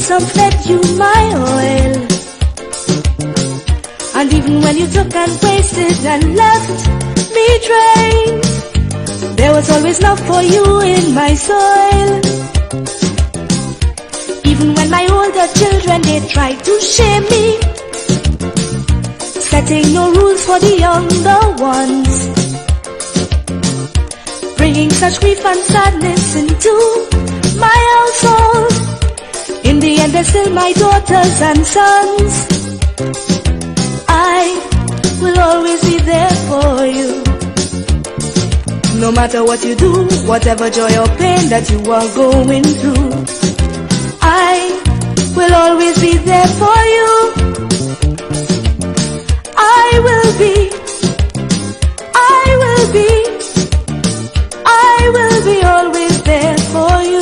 some fed you my oil. And even when you took and wasted and left me drained, there was always love for you in my soil. Even when my older children, they tried to shame me, setting no rules for the younger ones, bringing such grief and sadness into my household. In the end, they're still my daughters and sons. I will always be there for you. No matter what you do, whatever joy or pain that you are going through, I will always be there for you. I will be always there for you.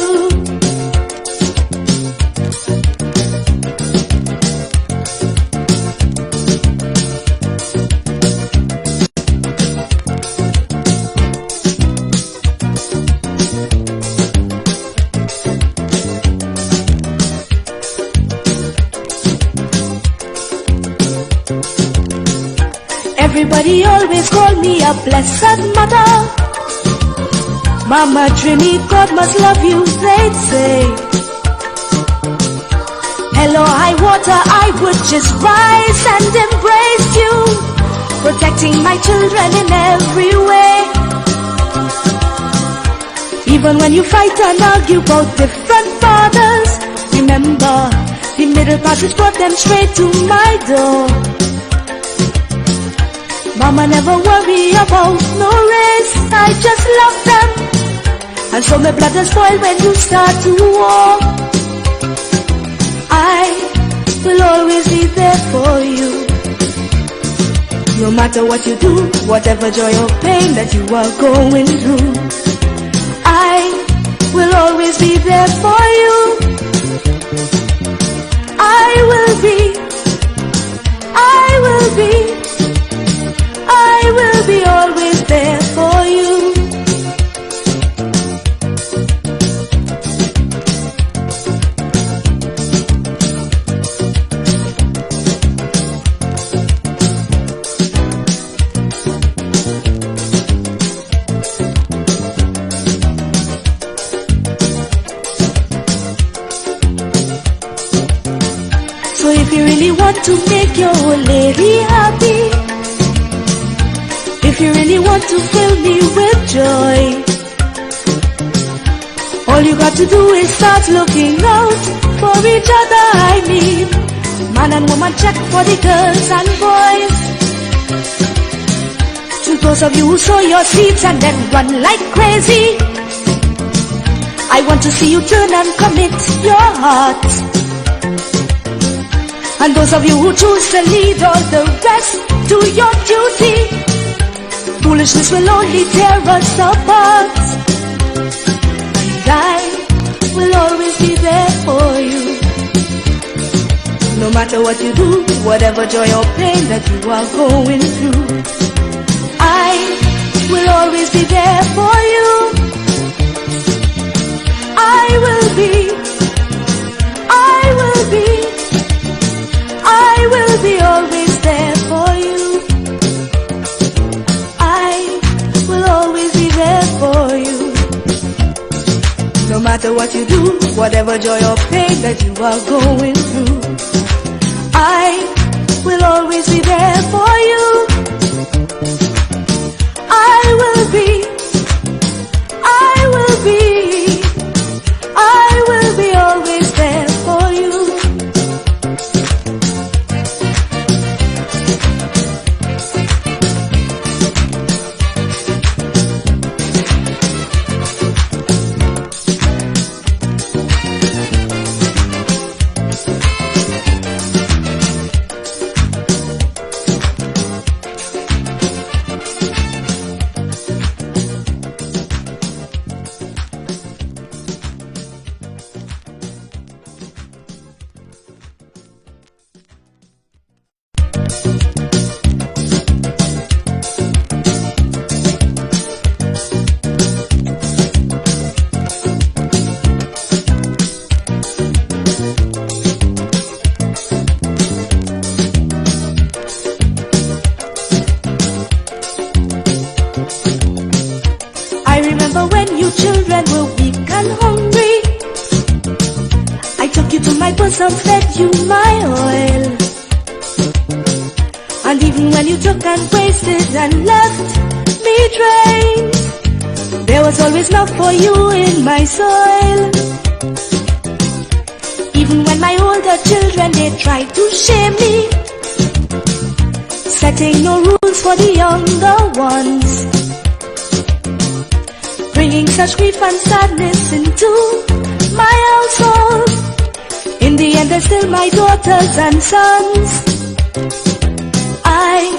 Everybody always call me a blessed mother. Mama Trini, God must love you, they'd say. Hello, high water, I would just rise and embrace you, protecting my children in every way. Even when you fight and argue about different fathers, remember, the middle passage brought them straight to my door. Mama never worry about no race, I just love them. And so my blood is spoiled when you start to war. I will always be there for you. No matter what you do, whatever joy or pain that you are going through, I will always be there for you. I will be always there for you. So if you really want to make your old lady happy, if you really want to fill me with joy, all you got to do is start looking out for each other. I mean, man and woman, check for the girls and boys. To those of you who sow your seeds and then run like crazy, I want to see you turn and commit your heart. And those of you who choose to lead all the rest, do your duty. Foolishness will only tear us apart. And I will always be there for you. No matter what you do, whatever joy or pain that you are going through, I will always be there for you. I will be always there for you. I will always be there for you. No matter what you do, whatever joy or pain that you are going through, I will always be there for you. I will be always there for you. sun fed you my oil. And even when you took and wasted and left me drained, there was always love for you in my soil. Even when my older children, they tried to shame me, setting no rules for the younger ones, bringing such grief and sadness into my household. In the end, they're still my daughters and sons. I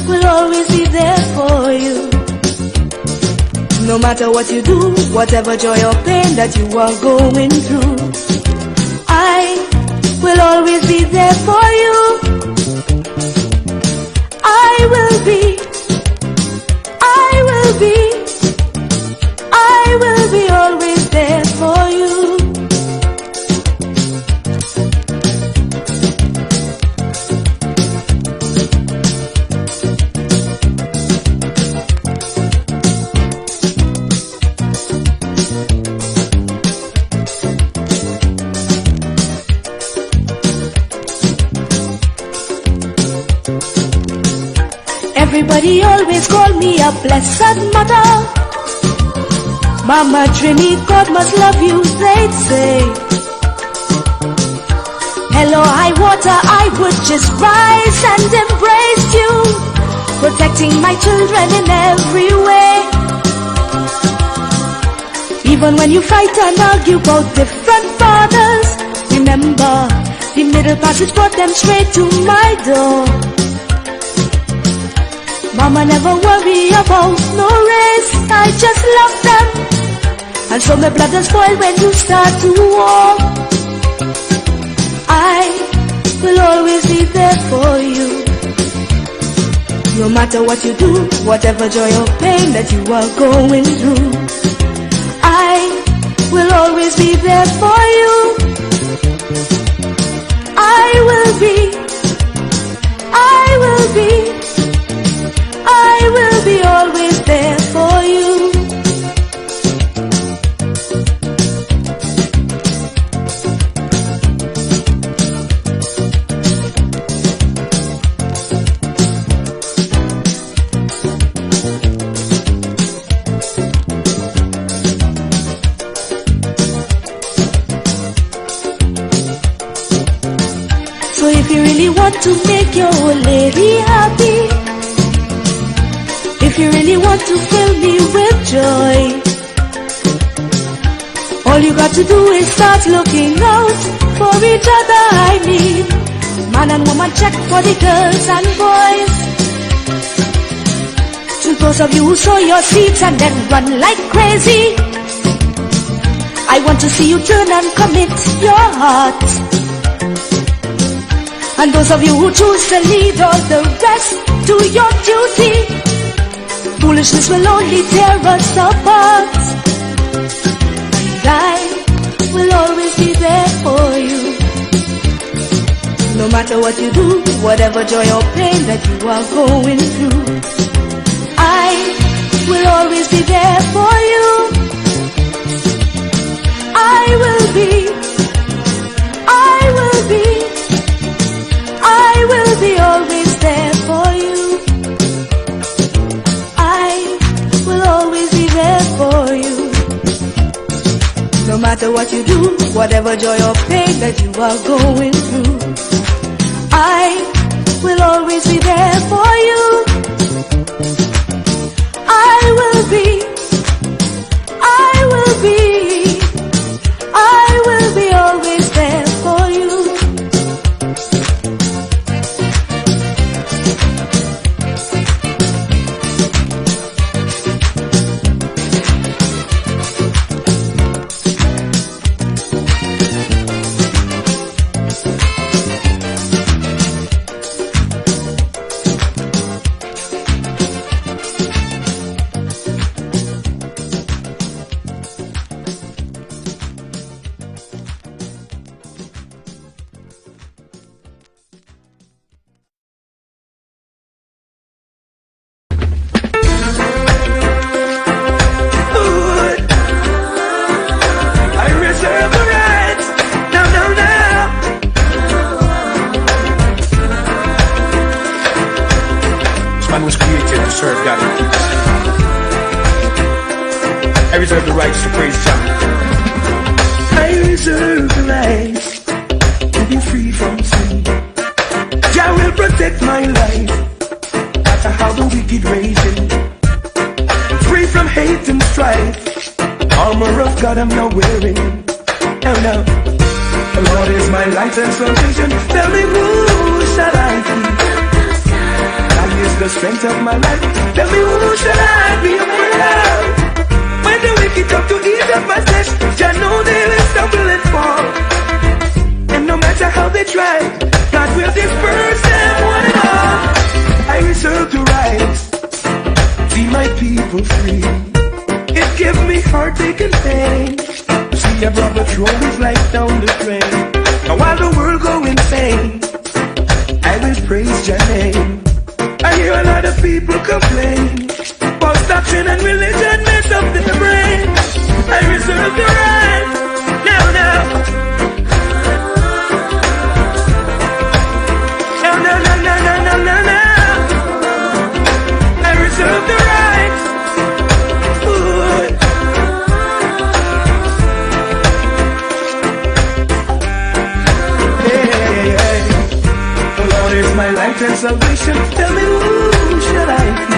will always be there for you. No matter what you do, whatever joy or pain that you are going through, I will always be there for you. I will be always there for you. Everybody always call me a blessed mother. Mama Trini, God must love you, they'd say. Hello, high water, I would just rise and embrace you, protecting my children in every way. Even when you fight and argue about different fathers, remember, the middle passage brought them straight to my door. Mama never worry about no race, I just love them. And so my blood does spoil when you start to war. I will always be there for you. No matter what you do, whatever joy or pain that you are going through, I will always be there for you. I will be always there for you. So if you really want to make your old lady happy, if you really want to fill me with joy, all you got to do is start looking out for each other. I mean, man and woman, check for the girls and boys. To those of you who sow your seeds and then run like crazy, I want to see you turn and commit your heart. And those of you who choose to lead all the rest, do your duty. Foolishness will only tear us apart. I will always be there for you. No matter what you do, whatever joy or pain that you are going through, I will always be there for you. I will be always there for you. I will always be there for you. No matter what you do, whatever joy or pain that you are going through, I will always be there for you. I will be always there for you. I reserve the rights to praise Jah. I reserve the rights to be free from sin. Jah will protect my life after how the wicked raging. Free from hate and strife. Armor of God I'm now wearing. Oh no. The Lord is my light and salvation. Tell me who shall I be? God is the strength of my life. Tell me who shall I be afraid of? When the wicked come to eat up my flesh, Jah know they will stumble and fall. And no matter how they try, God will disperse them one and all. I reserve the right to see my people free. It gives me heartache and pain. See a brother throw his life down the drain. Now while the world go insane, I will praise your name. I hear a lot of people complain. False doctrine and religion mess up their brain. I reserve the right. Now. No. I reserve the right. Ooh. Hey. The Lord is my light and salvation. Tell me who shall I be?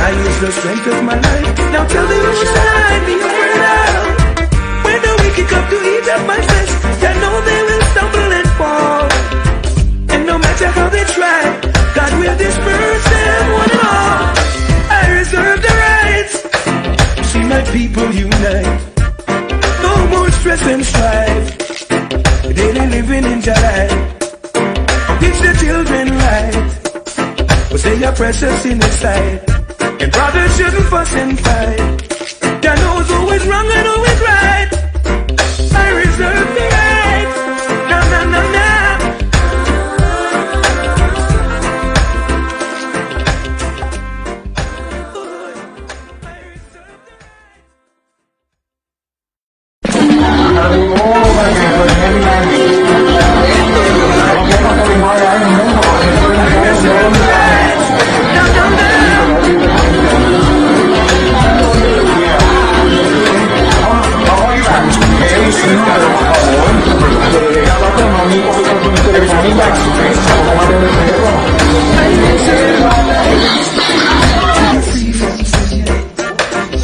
I use the strength of my life. Now tell me who shall I be afraid of? When the wicked come to eat up my flesh, I know they will stumble and fall. And no matter how they try, God will disperse them one and all. I reserve the right to see my people unite. No more stress and strife. Daily living in your life. Teach the children right. But they are precious in His sight. And brothers shouldn't fuss and fight. Jah knows who is wrong and who is right. I reserve the right. No.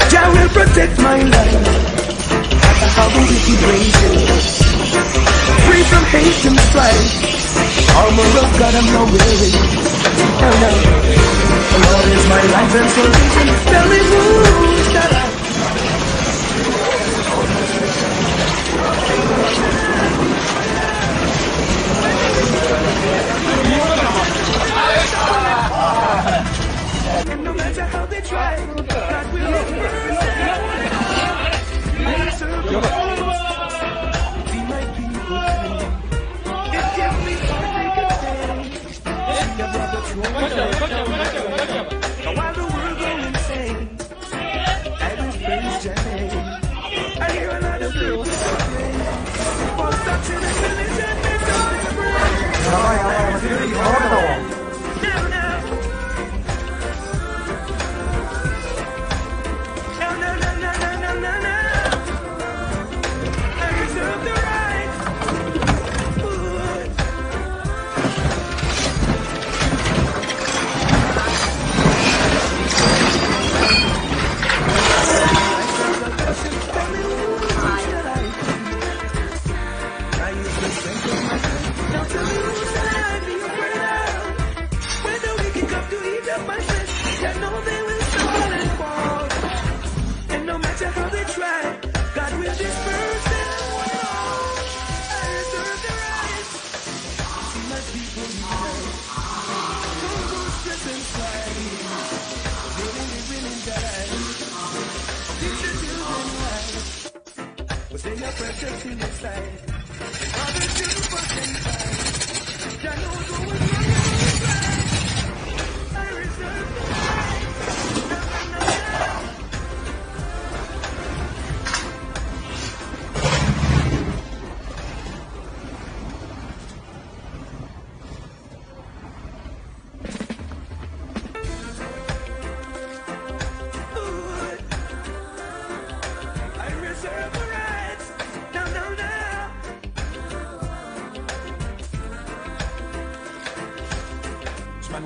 Jah will protect my life after how the wicked raging. Free from hate and strife. Armor of God I'm now wearing. Oh no. The Lord is my life and salvation. Tell me who shall I? And no matter how they try, God will disperse them. I serve the Lord. See my people free. It gives me heartache and pain. See a brother throwing. Now while the world goes insane, I will praise your name. I hear a lot of people complain. False doctrine and religion makes all their brain. Now.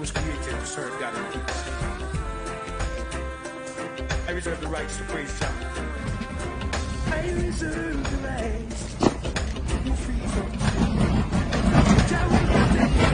was created to serve God and people. I reserve the rights to praise Jah. I reserve the rights to be free from sin. Jah will protect me.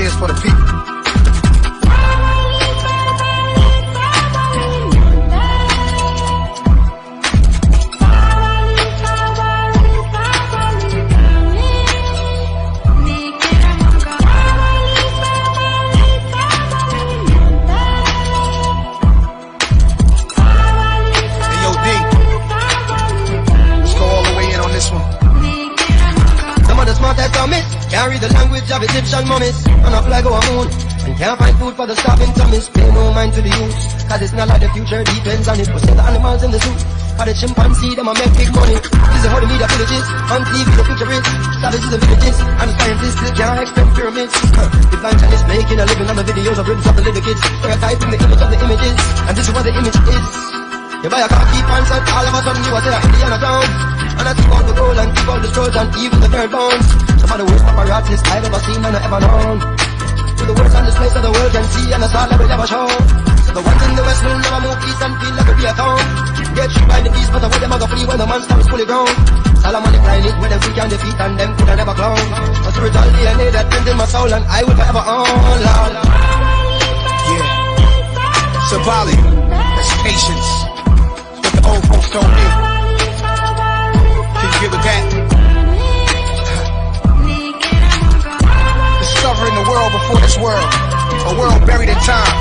here is for the people. Carry the language of Egyptian mummies and a flag over moon. And can't find food for the starving tummies. Pay no mind to the youth, cause it's not like the future depends on it. But sell the animals in the zoo, cause the chimpanzee them a make big money. This is how the media villages, on TV the future is. Savages the villages, and the scientists still can't explain pyramids. The evangelists making a living on the videos of ribs of the little kids. They're typing the image of the images, and this is what the image is. You buy a car, keep on set, all of a sudden you are there Indiana Jones. And I took all the gold and keep all the scrolls and even the third bones. Some of the worst paparazzis I've ever seen and ever known. To the worst on this place that the world can see and a star that will never show. So the ones in the west will never move east and feel like a real town. Get you by the beast, but the way them a go flee when the monster is fully grown. Solomonic line it where them we can defeat and them could have never clown. A spiritual DNA that prints in my soul and I will forever own, Lord. Yeah. Symbolic. That's patience. What the old folks told me. Can you get with that? Discovering the world before this world. A world buried in time.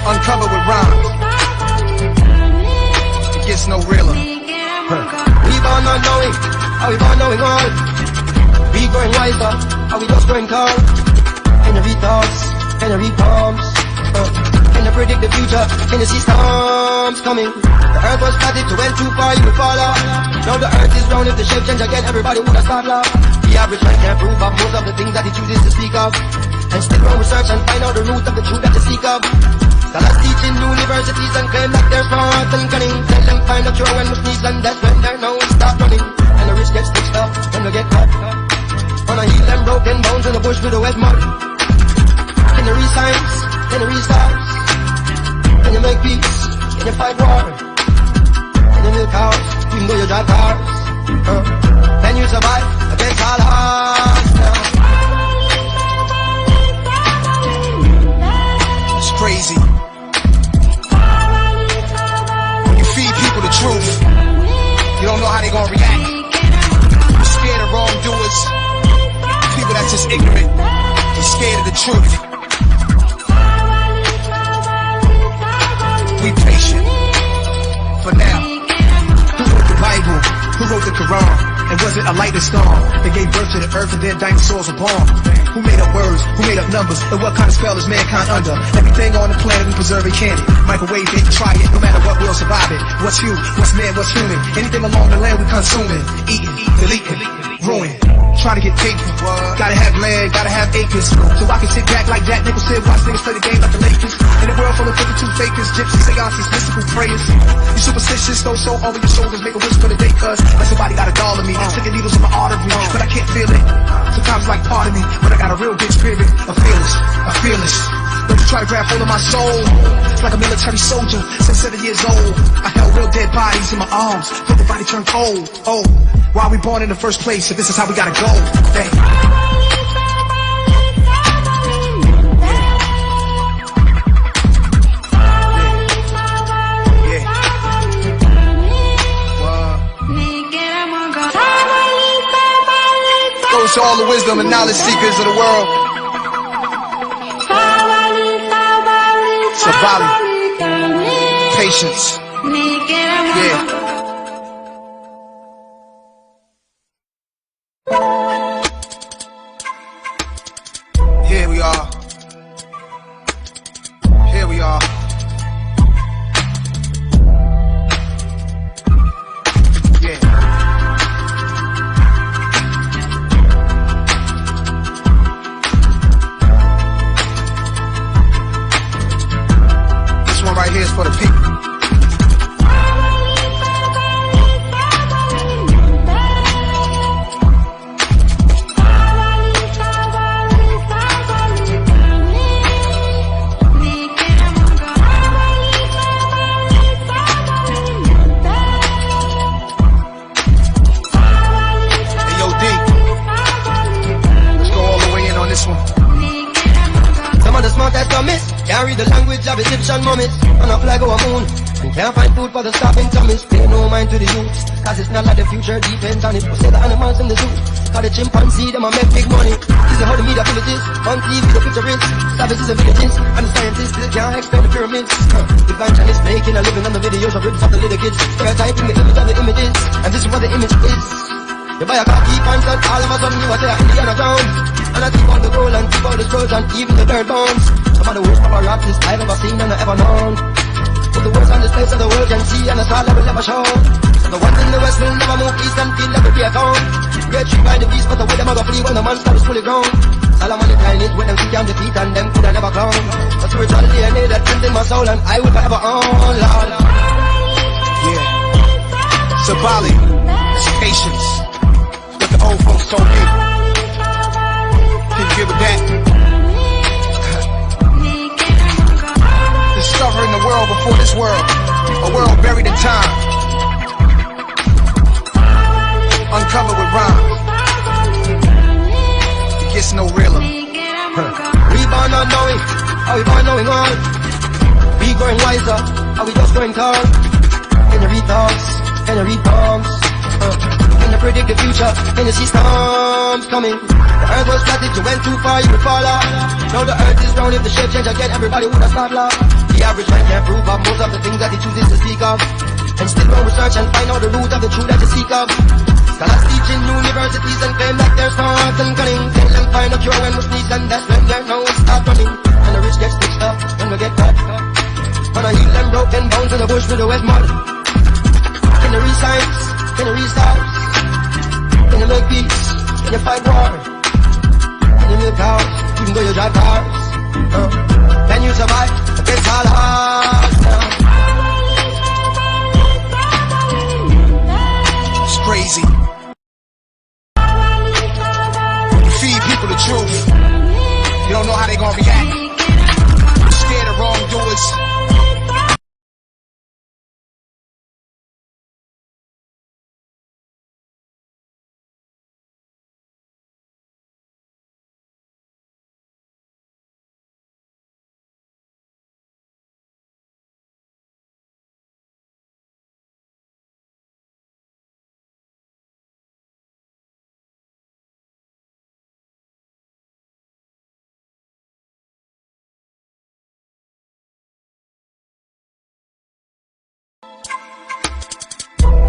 Uncovered with rhymes. It gets no realer. We born not knowing, are we born knowing all? We growing wiser, are we just growing tall? Can you read thoughts? Can you read palms? Can you predict the future? Can you see storms coming? The earth was static, so went too far, you will fall off. Now the earth is round, if the shape change again, everybody would have started off. The average man can't prove up most of the things that he chooses to speak of. And still wrong research and find out the root of the truth that you seek of. Scholars teach in universities and claim that they're smart and cunning. Tell them find out you're when we sneeze and that's when their nose start running. And the rich get stitched up when they get caught. Wanna heal them broken bones in the bush with a wet mud. Can you read science? Can you read stars? Can you make peace? Can you fight war? Can you milk cows? Even though you drive cars? Can you survive against all odds now? It's crazy. When you feed people the truth, you don't know how they gonna react. You're scared of wrongdoers. People that's just ignorant. You're scared of the truth. Be patient. For now. Who wrote the Bible? Who wrote the Quran? And was it a light or storm that gave birth to the earth and then dinosaurs were born? Who made up words? Who made up numbers? And what kind of spell is mankind under? Everything on the planet we preserve it, can it? Microwave it, try it, no matter what, we'll survive it. What's you? What's man? What's human? Anything along the land we consuming, eating, deleting, ruin. Try to get paid for. Gotta have land, gotta have acres. So I can sit back like Jack Nicholson, watch niggas play the game like the Lakers. In a world full of 52 fakers, gypsies, seances, mystical prayers. You superstitious, throw so over your shoulders, make a wish for the day, cuz like somebody got a doll of me, sticking needles in my artery, but I can't feel it. Sometimes like part of me, but I got a real big spirit, a fearless. Don't you try to grab hold of my soul, like a military soldier, since 7 years old. I held real dead bodies in my arms, till the body turned cold. Oh, why are we born in the first place if this is how we gotta go? Hey. To all the wisdom and knowledge seekers of the world. Symbolic. Patience. Yeah. Here we are. Here we are. Yeah. Right here is for the people. of Egyptian mummies on a flag of a moon. We can't find food for the starving tummies. Pay no mind to the youth, cause it's not like the future depends on it. We say the animals in the zoo, cause the chimpanzee, them a make big money. This is how the media feel it is, on TV the picture is. Savages and villages, and the scientists still can't explain the pyramids. Evangelists making a living on the videos of ribs of the little kids. Stereotyping the image of the images, and this is what the image is. You buy a car, keep on sun, all of a sudden you are there Indiana Town. And I keep all the gold and keep all the scrolls and even the dirt bones. Some of the worst paparazzi I've ever seen and ever known. Put the words on this place so the world can see, and it's all that will never show. So the ones in the west will never move east and feel that will be a town. Get treated by the beast, but the way them a go flee when the monster is fully grown. Solomon the kind is with them feet and defeat, and them could have never clown. A spiritual DNA that lives in my soul, and I will forever own, Lord. Yeah. Symbolic. It's patience. What the old folks told me. Can you give it that? Discovering the world before this world. A world buried in time. Uncovered with rhyme. It gets no realer. We born not knowing, are we born knowing all? We growing wiser, are we just growing tall? Can you read thoughts? Can you read palms? Can you predict the future? Can you see storms coming? The earth was flat, if you went too far you would fall off. Now the earth is round, if the shape change again everybody would have stopped laugh. The average man can't prove of most of the things that he chooses to speak of. And still go research and find out the root of the truth that you seek of. Scholars teach in universities and claim that they're smart and cunning. Tell them find a cure when we sneeze, and that's when their nose start running. And the rich get stitched up when we get caught. When I heal them broken bones in the bush with the wet mud. Can you read science? Can you read stars? Can you make peace? Can you fight war? Can you milk cows even though you drive cars? Can you survive against all odds? It's crazy. You feed people the truth. You don't know how they gonna react. You're scared of wrongdoers.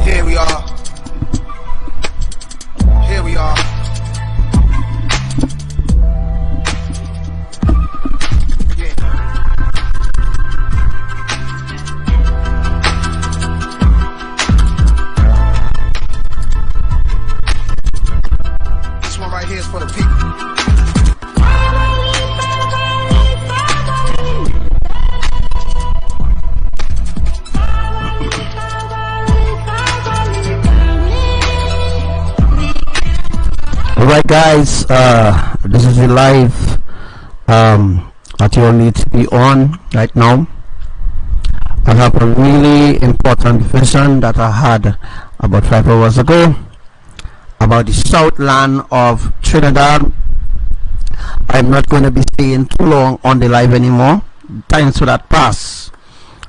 Here we are. Here we are. Yeah. This one right here is for the people. Alright guys, this is the live that you all need to be on right now. I have a really important vision that I had about 5 hours ago about the Southland of Trinidad. I'm not going to be staying too long on the live anymore. Time so that pass.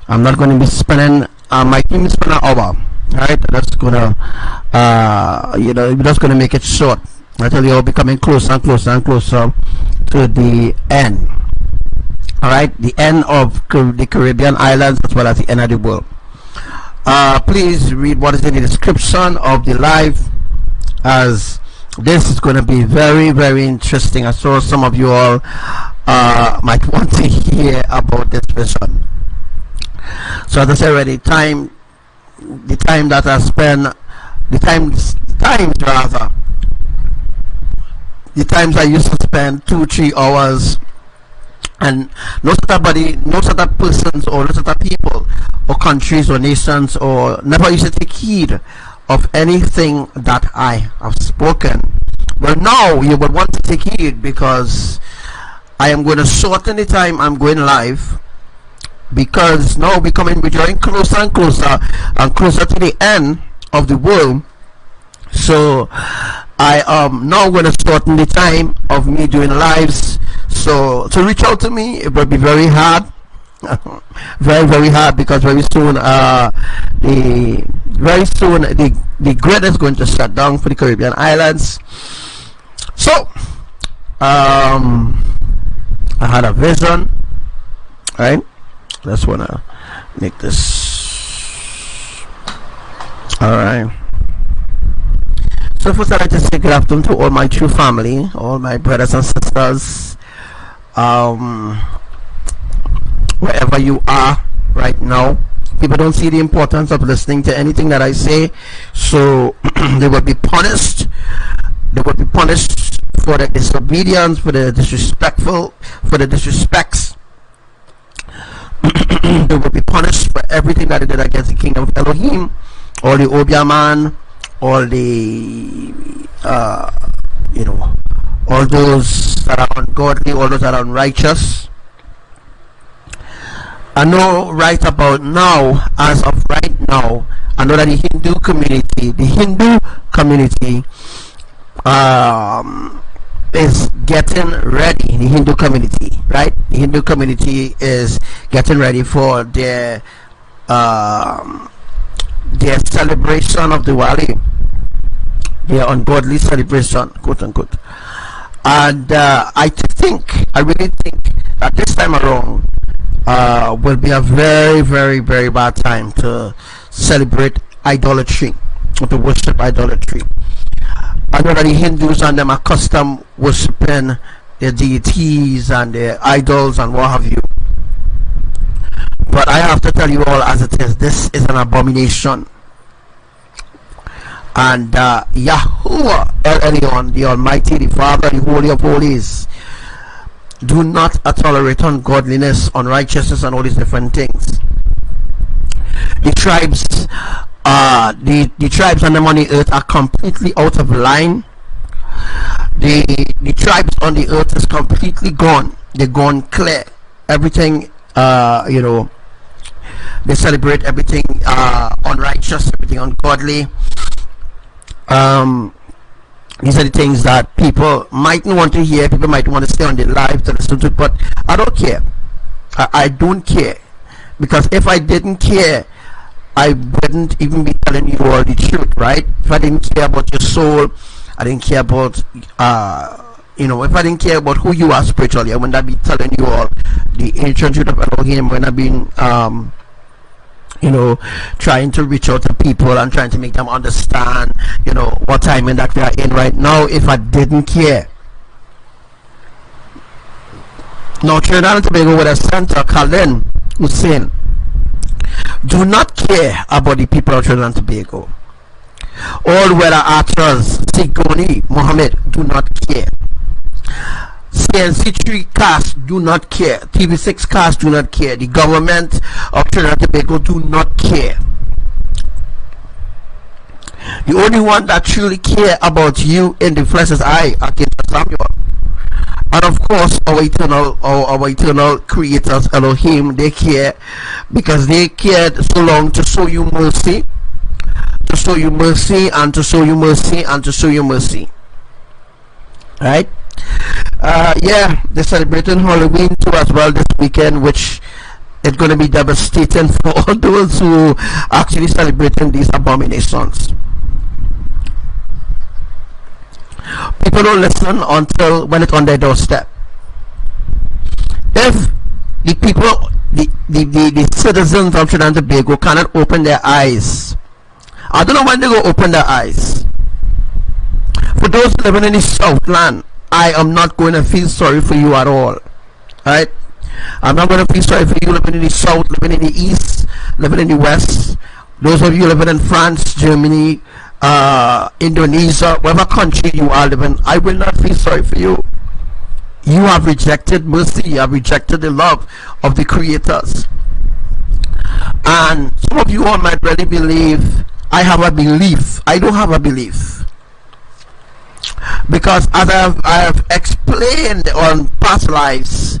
I'm not going to be spending my team is spend an hour. Right, that's gonna we're just gonna make it short. I tell you, I'll be coming closer and closer and closer to the end. Alright, the end of the Caribbean islands as well as the end of the world. Please read what is in the description of the live, as this is going to be very, very interesting. I saw some of you all might want to hear about this vision. So as I said already, the time that I spend, the times I used to spend 2-3 hours, and no sort of persons or no sort of people or countries or nations or never used to take heed of anything that I have spoken. Well, now you would want to take heed, because I am going to shorten the time I'm going live, because now we're drawing closer and closer and closer to the end of the world. So I am now going to shorten the time of me doing lives. So to reach out to me, it will be very hard. Very, very hard, because very soon the grid is going to shut down for the Caribbean islands. So I had a vision, right? Just wanna make this all right. So first I'd like to say good afternoon to all my true family, all my brothers and sisters, wherever you are right now. People don't see the importance of listening to anything that I say, so they will be punished. They will be punished for the disobedience, for the disrespectful, for the disrespects. They will be punished for everything that they did against the kingdom of Elohim, all the Obiaman, all the all those that are ungodly, all those that are unrighteous. I know right about now, as of right now, I know that the Hindu community is getting ready. The Hindu community, right? The Hindu community is getting ready for their celebration of Diwali, their ungodly celebration, quote unquote. And I really think that this time around will be a very, very, very bad time to celebrate idolatry, or to worship idolatry. I know that the Hindus and them are accustomed worshiping their deities and their idols and what have you. But I have to tell you all as it is, this is an abomination. And Yahuwah El Elyon, the Almighty, the Father, the Holy of Holies, do not tolerate ungodliness, unrighteousness, and all these different things. The tribes, the tribes on the earth are completely out of line. The tribes on the earth is completely gone. They're gone clear. Everything, they celebrate everything unrighteous, everything ungodly. These are the things that people mightn't want to hear. People might want to stay on their live to listen to it, but I don't care. I don't care, because if I didn't care, I wouldn't even be telling you all the truth, right? If I didn't care about your soul, I didn't care about if I didn't care about who you are spiritually, I would not be telling you all the ancient truth of Elohim when I've been trying to reach out to people and trying to make them understand, what time in that we are in right now, if I didn't care. Now, Trinidad and Tobago with a center, Khalin Hussein, do not care about the people of Trinidad and Tobago. All weather actors, Sigoni, Mohammed, do not care. CNC3 cast do not care. TV6 cast do not care. The government of Trinidad and Tobago do not care. The only one that truly care about you in the flesh is I, Archangel Samuel. And of course, our eternal creators, Elohim, they care, because they cared so long to show you mercy, to show you mercy, and to show you mercy, and to show you mercy. Right? They're celebrating Halloween too as well this weekend, which is going to be devastating for all those who actually celebrating these abominations. People don't listen until when it's on their doorstep. If the people, the citizens of Trinidad and Tobago cannot open their eyes, I don't know when they go open their eyes. For those living in the Southland, I am not going to feel sorry for you at all. Right? I'm not going to feel sorry for you living in the South, living in the East, living in the West. Those of you living in France, Germany, Indonesia, whatever country you are living, I will not feel sorry for you. You have rejected mercy. You have rejected the love of the creators. And some of you all might really believe I have a belief. I don't have a belief. Because as I have explained on past lives,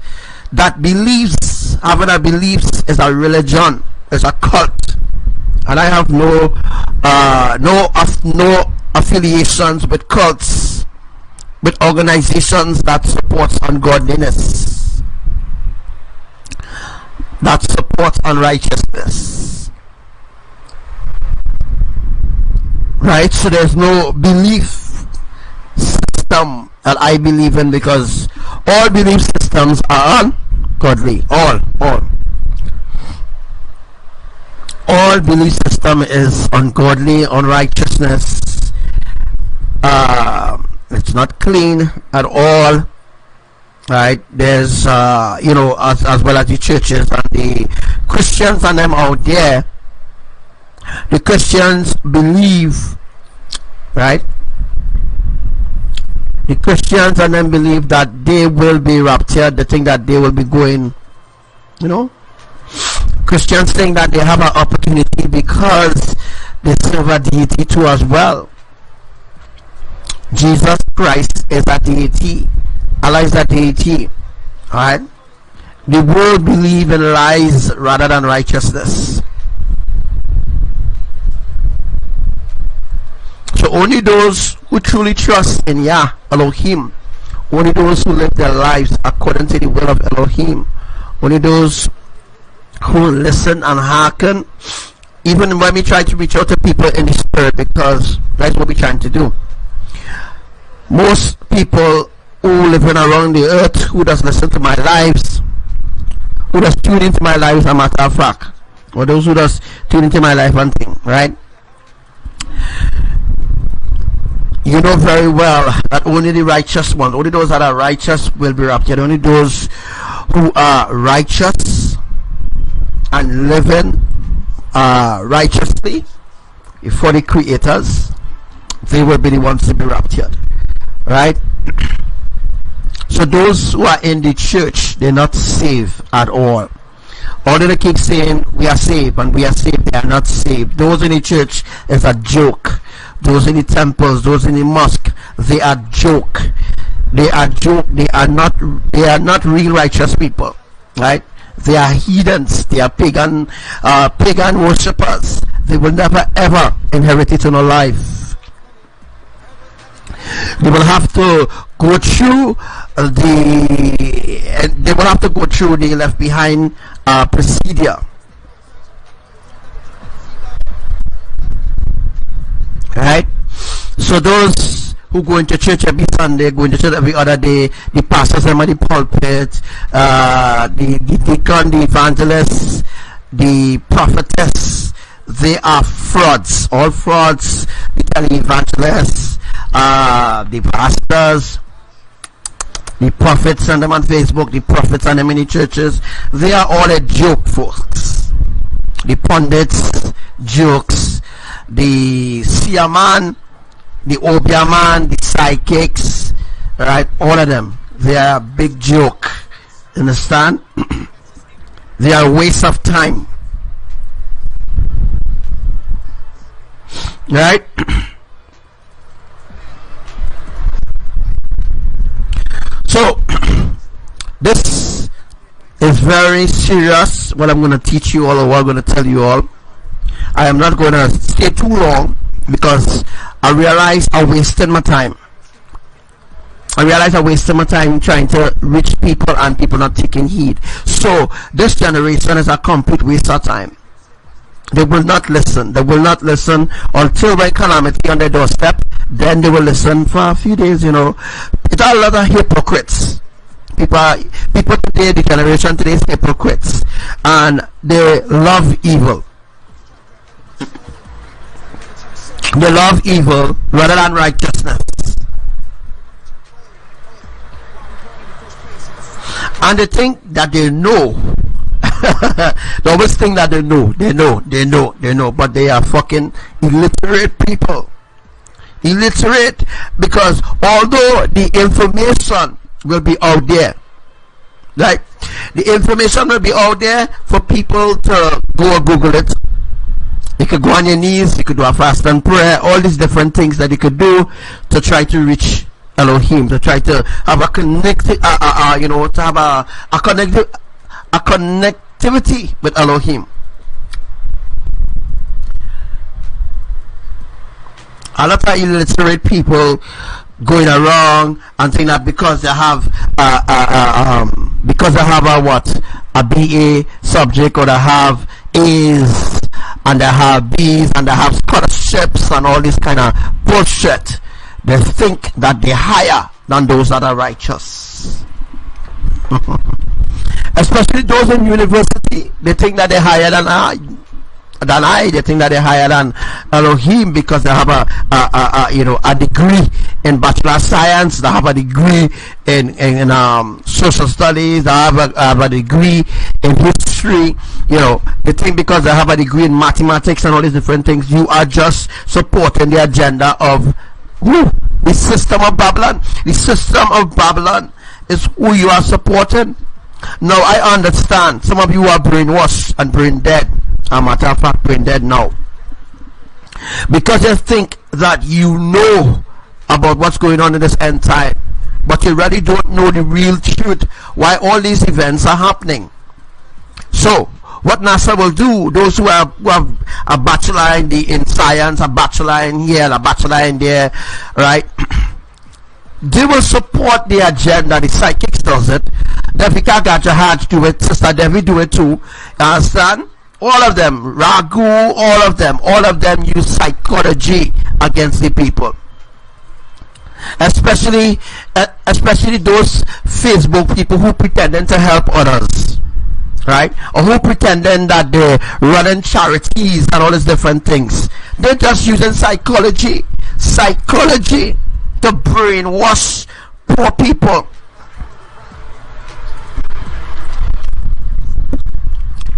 that beliefs, having a beliefs is a religion, is a cult. And I have no affiliations with cults, with organizations that support ungodliness. that support unrighteousness. Right? So there's no belief system that I believe in, because all belief systems are ungodly. All belief system is ungodly, unrighteousness. It's not clean at all. Right? There's as well as the churches and the Christians and them out there. The Christians believe, right? The Christians and them believe that they will be raptured. They think that they will be going, Christians think that they have an opportunity because they serve a deity too as well. Jesus Christ is a deity. Allah is a deity. Alright? The world believe in lies rather than righteousness. So only those who truly trust in Yah, Elohim, only those who live their lives according to the will of Elohim, only those who listen and hearken, even when we try to reach out to people in the spirit, because that's what we're trying to do. Most people who live around the earth, who does listen to my lives, who does tune into my life, as a matter of fact, or those who does tune into my life and thing, right? You know very well that only the righteous ones, only those that are righteous will be raptured. Only those who are righteous and living righteously before the creators, they will be the ones to be raptured. Right? So those who are in the church, they're not saved at all. Although they keep saying we are saved and we are saved, they are not saved. Those in the church is a joke. Those in the temples, those in the mosque, they are joke. They are joke. They are not real righteous people, right? They are heathens. They are pagan worshippers. They will never ever inherit eternal life. They will have to go through the left behind procedure. Right? So those who go into church every Sunday, go into church every other day, the pastors and the pulpit, the deacon, the evangelists, the prophetess, they are frauds. All frauds. The televangelists, the pastors, the prophets and them on Facebook, the prophets and them in the churches, they are all a joke, folks. The pundits, jokes. The seer man, the obia man, the psychics, right? All of them, they are a big joke. Understand? They are a waste of time. Right? So this is very serious, what I'm going to teach you all, or what I'm going to tell you all. I am not going to stay too long because I realize I wasted my time. I realize I wasted my time trying to reach people and people not taking heed. So this generation is a complete waste of time. They will not listen. They will not listen until when calamity on their doorstep. Then they will listen for a few days. It's a lot of hypocrites. People today, the generation today is hypocrites, and they love evil. They love evil rather than righteousness. And they think that they know. They always think that they know. But they are fucking illiterate people. Illiterate, because although the information will be out there, right? The information will be out there for people to go and Google it. You could go on your knees, you could do a fast and prayer, all these different things that you could do to try to reach Elohim, to try to have a connectivity with Elohim. A lot of illiterate people going around and think that because they have because I have a what? A BA subject, or I have A's, and I have B's, and I have scholarships, and all this kind of bullshit. They think that they're higher than those that are righteous. Especially those in university, they think that they're higher than I. They think that they're higher than Elohim because they have a degree in bachelor science, they have a degree in social studies, they have a degree in history. They think because they have a degree in mathematics and all these different things, you are just supporting the agenda of the system of Babylon. The system of Babylon is who you are supporting. Now I understand some of you are brainwashed and brain dead. A matter of fact, brain dead now, because you think that you know about what's going on in this end time, but you really don't know the real truth why all these events are happening. So what NASA will do, those who have a bachelor in science, a bachelor in here, a bachelor in there, right? They will support the agenda. The psychics does it. Devi Kagajahaj do it. Sister Devi do it too. You understand? All of them, Ragu, all of them use psychology against the people. Especially those Facebook people who pretending to help others, right? Or who pretending that they're running charities and all these different things. They're just using psychology to brainwash poor people.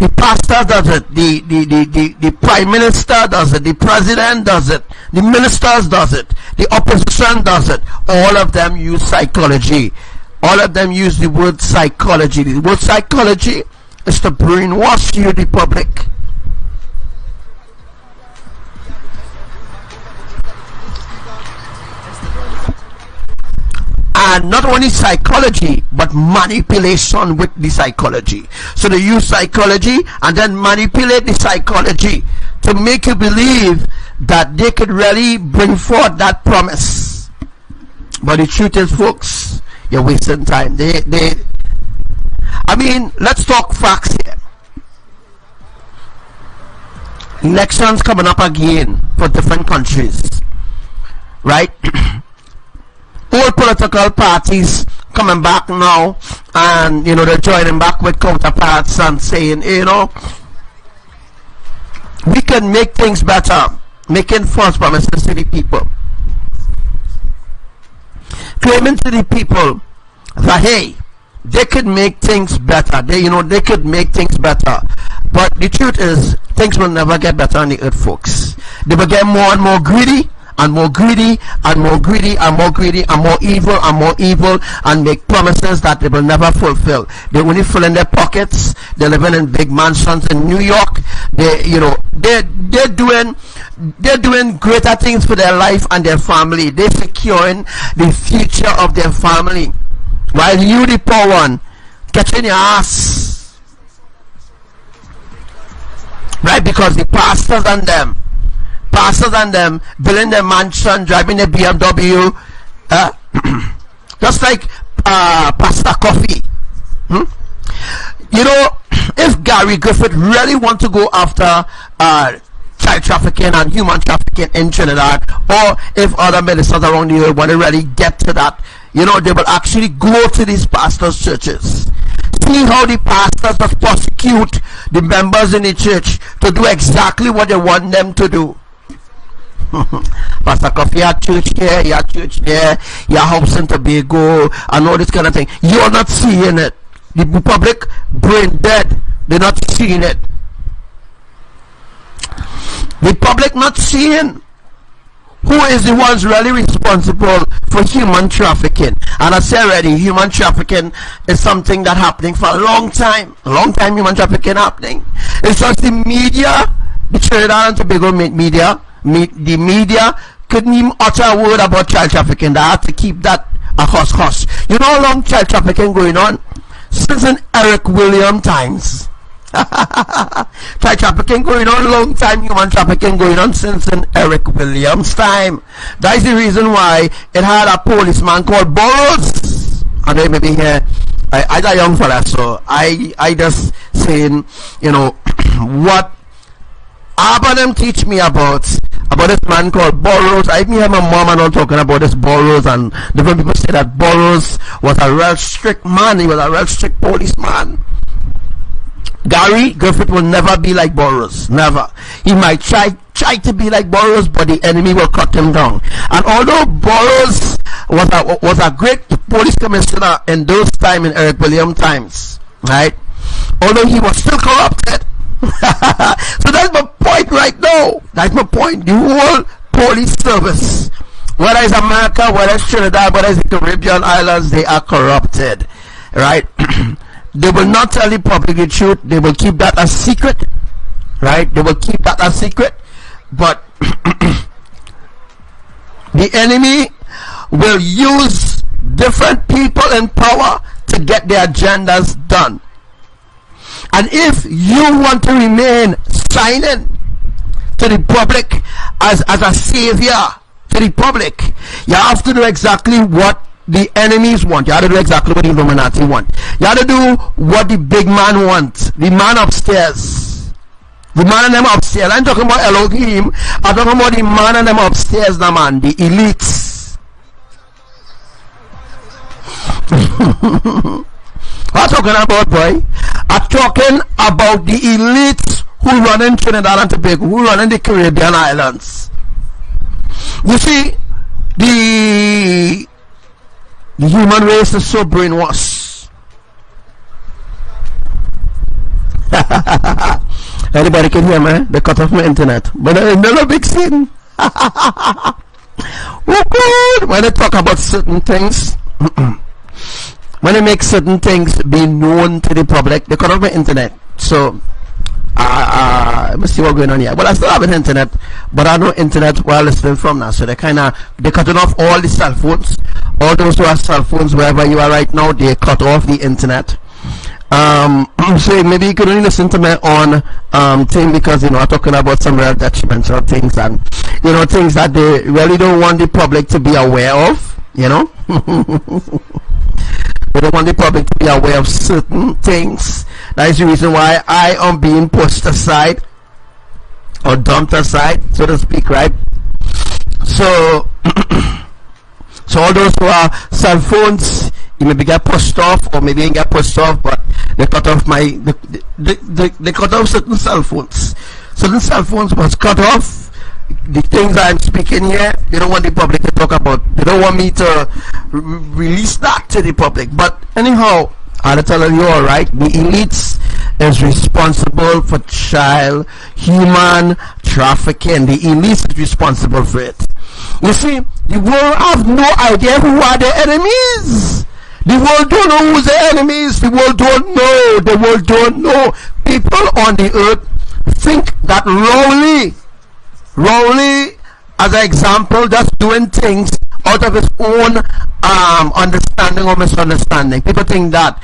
The pastor does it, the prime minister does it, the president does it, the ministers does it, the opposition does it. All of them use psychology. All of them use the word psychology. The word psychology is to brainwash you, the public. And not only psychology, but manipulation with the psychology. So they use psychology and then manipulate the psychology to make you believe that they could really bring forth that promise. But the truth is, folks, you're wasting time. I mean, let's talk facts here. Elections coming up again for different countries, right? All political parties coming back now, and they're joining back with counterparts and saying, we can make things better, making false promises to the people, claiming to the people that hey, they could make things better. They could make things better. But the truth is, things will never get better on the earth, folks. They will get more and more greedy, and more greedy, and more greedy, and more greedy, and more evil, and make promises that they will never fulfill. They only fill in their pockets. They're living in big mansions in New York. They're doing greater things for their life and their family. They're securing the future of their family, while you, the poor one, catching your ass, right? Because the pastors and them building their mansion, driving a BMW, just like Pastor Coffee. If Gary Griffith really want to go after child trafficking and human trafficking in Trinidad, or if other ministers around the world want to really get to that, they will actually go to these pastors' churches, see how the pastors must prosecute the members in the church to do exactly what they want them to do. Pastor Coffee had church here, he had church there, he had house in Tobago, and all this kind of thing. You're not seeing it. The public brain dead. They're not seeing it. The public not seeing who is the ones really responsible for human trafficking. And I said already, human trafficking is something that happening for a long time. Human trafficking happening. It's just the media, the Trinidad and Tobago media. The media couldn't even utter a word about child trafficking. They had to keep that a hush. You know how long child trafficking going on? Since in Eric William times. Child trafficking going on a long time. Human trafficking going on since in Eric Williams' time. That is the reason why it had a policeman called Burroughs. And they may be here. I a young fella, so I just saying, you know, what ABBA them teach me about this man called Burroughs. I hear my mom and all talking about this Burroughs, and different people say that Burroughs was a real strict man. He was a real strict policeman. Gary Griffith will never be like Burroughs. Never. He might try to be like Burroughs, but the enemy will cut him down. And although Burroughs was a great police commissioner in those times, in Eric William times, right? Although he was still corrupted. So that's my point right now. That's my point. The whole police service, whether it's America, whether it's Trinidad, whether it's the Caribbean islands, they are corrupted, right? They will not tell the public the truth. They will keep that a secret, right? They will keep that a secret. But the enemy will use different people in power to get their agendas done. And if you want to remain silent to the public as a savior to the public, you have to do exactly what the enemies want. You have to do exactly what the Illuminati want. You have to do what the big man wants. The man upstairs. The man and them upstairs. I'm talking about Elohim. I'm talking about the man and them upstairs, the man. The elites. What I'm talking about, boy? I'm talking about the elites who run in Trinidad and Tobago, who run in the Caribbean islands. You see, the human race is so brainwashed. Anybody can hear me? They cut off my internet, but it's not a big sin. When they talk about certain things, when they make certain things be known to the public, they cut off my internet. So let me see what's going on here. Well, I still have an internet, but I know internet where I listen from now. So they cutting off all the cell phones. All those who have cell phones, wherever you are right now, they cut off the internet. So maybe you could only listen to me on thing, because you know I'm talking about some real detrimental things, and you know, things that they really don't want the public to be aware of, you know. They don't want the public to be aware of certain things. That is the reason why I am being pushed aside or dumped aside, so to speak, right? So so all those who are cell phones, you maybe get pushed off, or maybe you get pushed off, but they cut off they cut off certain cell phones. Certain cell phones was cut off. The things I'm speaking here, they don't want the public to talk about. They don't want me to release that to the public. But anyhow, I'll tell you, all right, the elites is responsible for child human trafficking. The elites is responsible for it. You see, the world have no idea who are the enemies. The world don't know who's the enemies. The world don't know. The world don't know. People on the earth think that Rowley, as an example, just doing things out of his own understanding or misunderstanding. People think that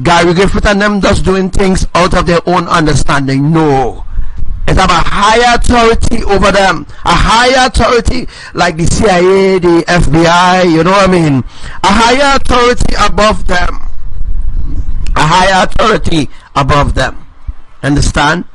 Gary Griffith and them just doing things out of their own understanding. No. It's have a higher authority over them. A higher authority like the CIA, the FBI, you know what I mean? A higher authority above them. A higher authority above them. Understand?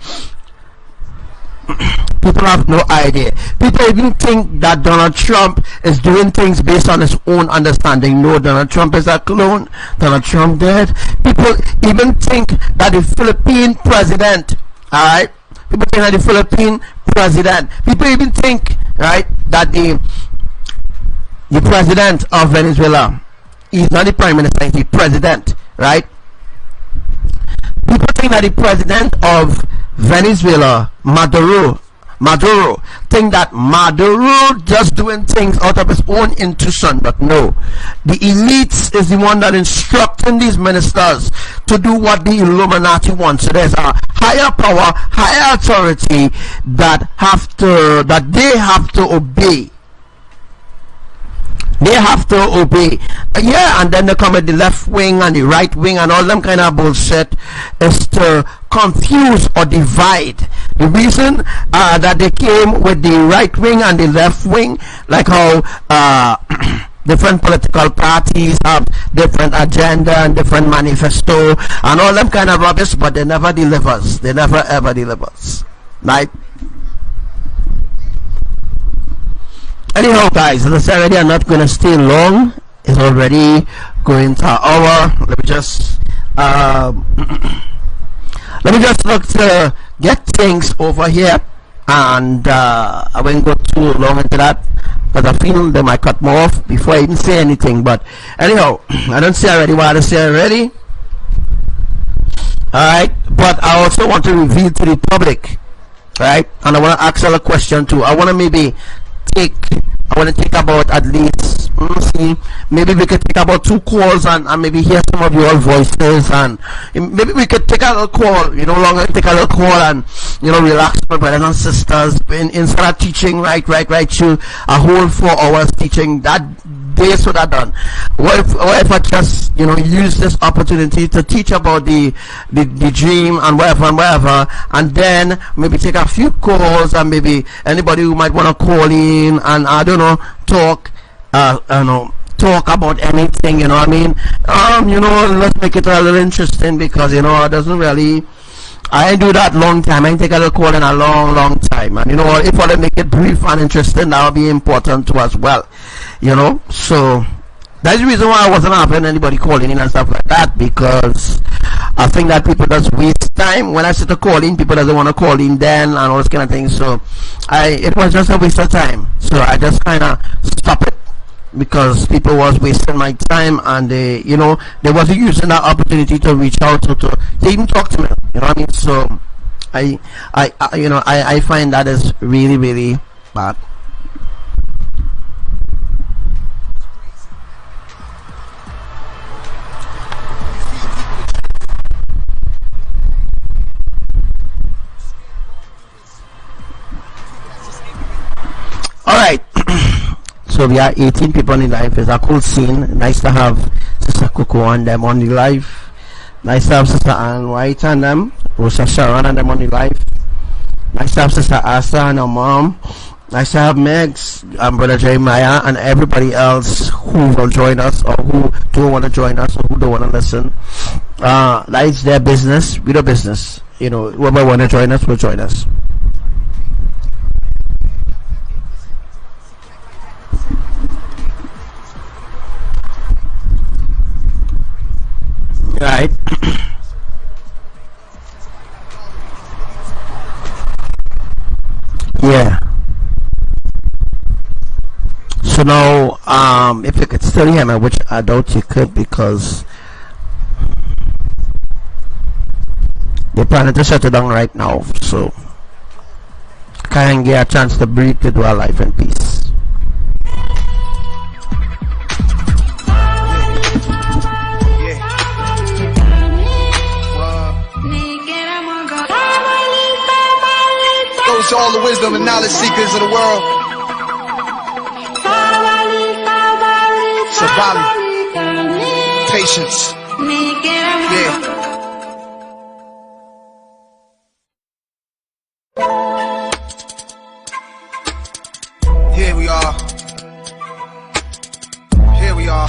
People have no idea. People even think that Donald Trump is doing things based on his own understanding. No, Donald Trump is a clone. Donald Trump dead. People even think that the Philippine president, alright? People think that the Philippine president. People even think, right, that the president of Venezuela, he's not the prime minister, he's the president, right? People think that the president of Venezuela, Maduro, think that Maduro just doing things out of his own intuition, but no. The elites is the one that instructing these ministers to do what the Illuminati wants. So there's a higher power, higher authority that they have to obey. They have to obey. Yeah, and then they come at the left wing and the right wing and all them kind of bullshit is to confuse or divide. The reason that they came with the right wing and the left wing, like how different political parties have different agenda and different manifesto and all them kind of rubbish, but they never delivers. They never ever delivers. Right? Anyhow, guys, as I said already, I'm not going to stay long. It's already going to an hour. Let me just look to get things over here, and I won't go too long into that because I feel they might cut me off before I even say anything. But anyhow, I don't say already what I say already. Alright, but I also want to reveal to the public, right? And I want to ask a question too. I want to take about at least, maybe we could take about 2 calls and maybe hear some of your voices, and maybe we could take a little call, longer take a little call and, relax my brothers and sisters, instead of teaching, right, you a whole 4 hours teaching that day, so that done. What if I just, use this opportunity to teach about the dream and whatever, and then maybe take a few calls, and maybe anybody who might want to call in and, I don't know, talk about anything, you know what I mean? Let's make it a little interesting, because, it doesn't really, I ain't do that long time. I ain't take a little call in a long time. And if I make it brief and interesting, that will be important too as well. So that's the reason why I wasn't having anybody calling in and stuff like that, because I think that people just waste time. When I sit to call in, people doesn't want to call in then and all those kind of things. So it was just a waste of time. So I just kind of stopped it, because people was wasting my time, and they wasn't using that opportunity to reach out to even talk to me. You know what I mean? So I find that is really bad. All right. So we are 18 people in live. It's a cool scene. Nice to have Sister Coco and them on the live. Nice to have Sister Ann White and them, Rosa Sharon and them on the live. Nice to have Sister Asa and her mom. Nice to have Megs and Brother Jeremiah and everybody else who will join us, or who don't want to join us, or who don't want to listen. That's their business. We do business. Whoever want to join us will join us. Right. Yeah. So now, if you could still hear me, which I doubt you could, because they're planning to shut it down right now, so can't get a chance to breathe to do our life in peace. To all the wisdom and knowledge seekers of the world, survival, patience, yeah. Here we are. Here we are.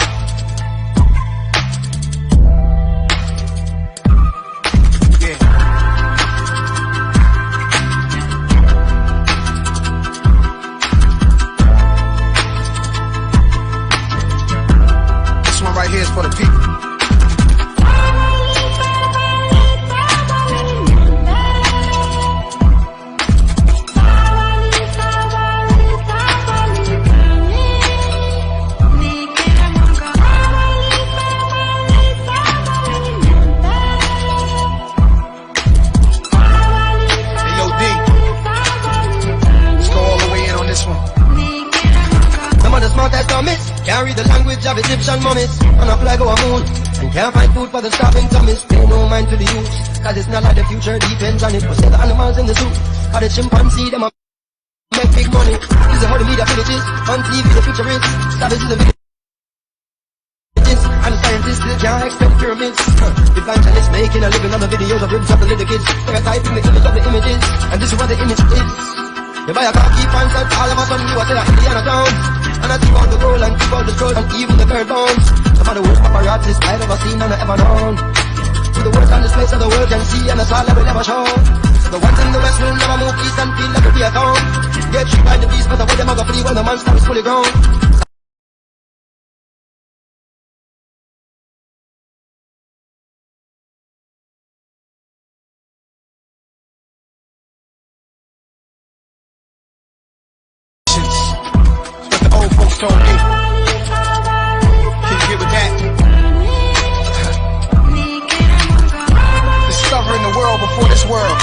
Right here is for the people. Hey, yo, D. Let's go all the way in on this one. Some of the smartest dummies can't read the language of Egyptian mummies, and a flag over moon, and can't find food for the starving tummies. Pay no mind to the youth, cause it's not like the future depends on it. But say the animals in the zoo, or the chimpanzee, them a make big money. This is how the media villages, on TV the future is, savages and villages, and the scientists still can't explain pyramids. Evangelists making a living on the videos of ribs of the little kids. They're typing the image of the images, and this is what the image is. You buy a car, keep on set, all of a sudden you are still at Indiana Town. And I keep out the gold and keep out the troll and even the bare bones. Some of the worst paparazzis I've ever seen and ever known. To the worst on this place of the world can see, and that's all that will never show. So the ones in the west will never move east and feel like it'll be a town. Get you by the beast, but the way them a go free when the monster is fully grown. What the old folks told me. Can you get with that? Discovering the world before this world,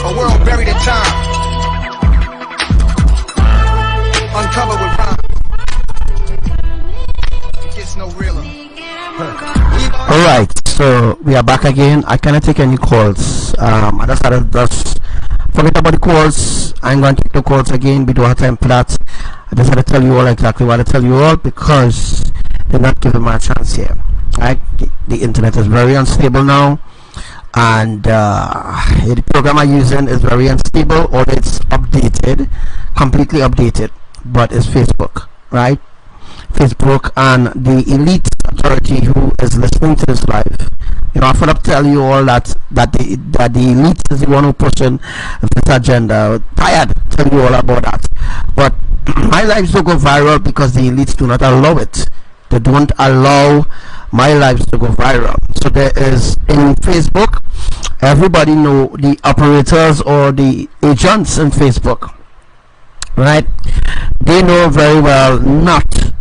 a world buried in time, uncovered with rhyme. It gets no realer. Alright, so we are back again. I cannot take any calls. I just had to just forget about the calls. I'm going to take the calls again. We don't have time for that. I just had to tell you all exactly what I tell you all because they're not giving me a chance here. Right? The internet is very unstable now, and the program I'm using is very unstable, or it's updated, completely updated, but it's Facebook, right? Facebook and the elite authority who is listening to this live. You know, I thought I'd tell you all that the elite is the one who pushing this agenda. Tired to tell you all about that, but my lives don't go viral because the elites do not allow it. They don't allow my lives to go viral. So there is in Facebook, everybody know the operators or the agents in Facebook, right? They know very well not to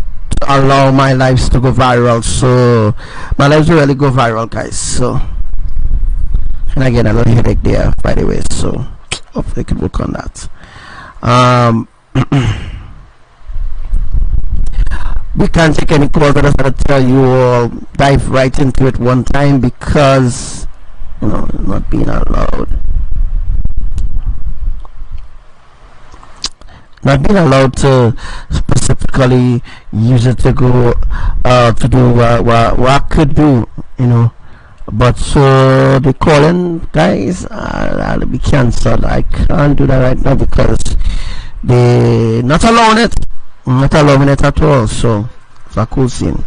allow my lives to go viral. So my lives will really go viral, guys. So, and again, a little headache there, by the way. So hopefully I can work on that. We can't take any calls. I just want to tell you all, dive right into it one time because, you know, not being allowed. Not being allowed to specifically use it to go to do what I could do, you know. But so the calling, guys, I'll be cancelled. I can't do that right now because they not allowing it. Not allowing it at all. So it's a cool scene.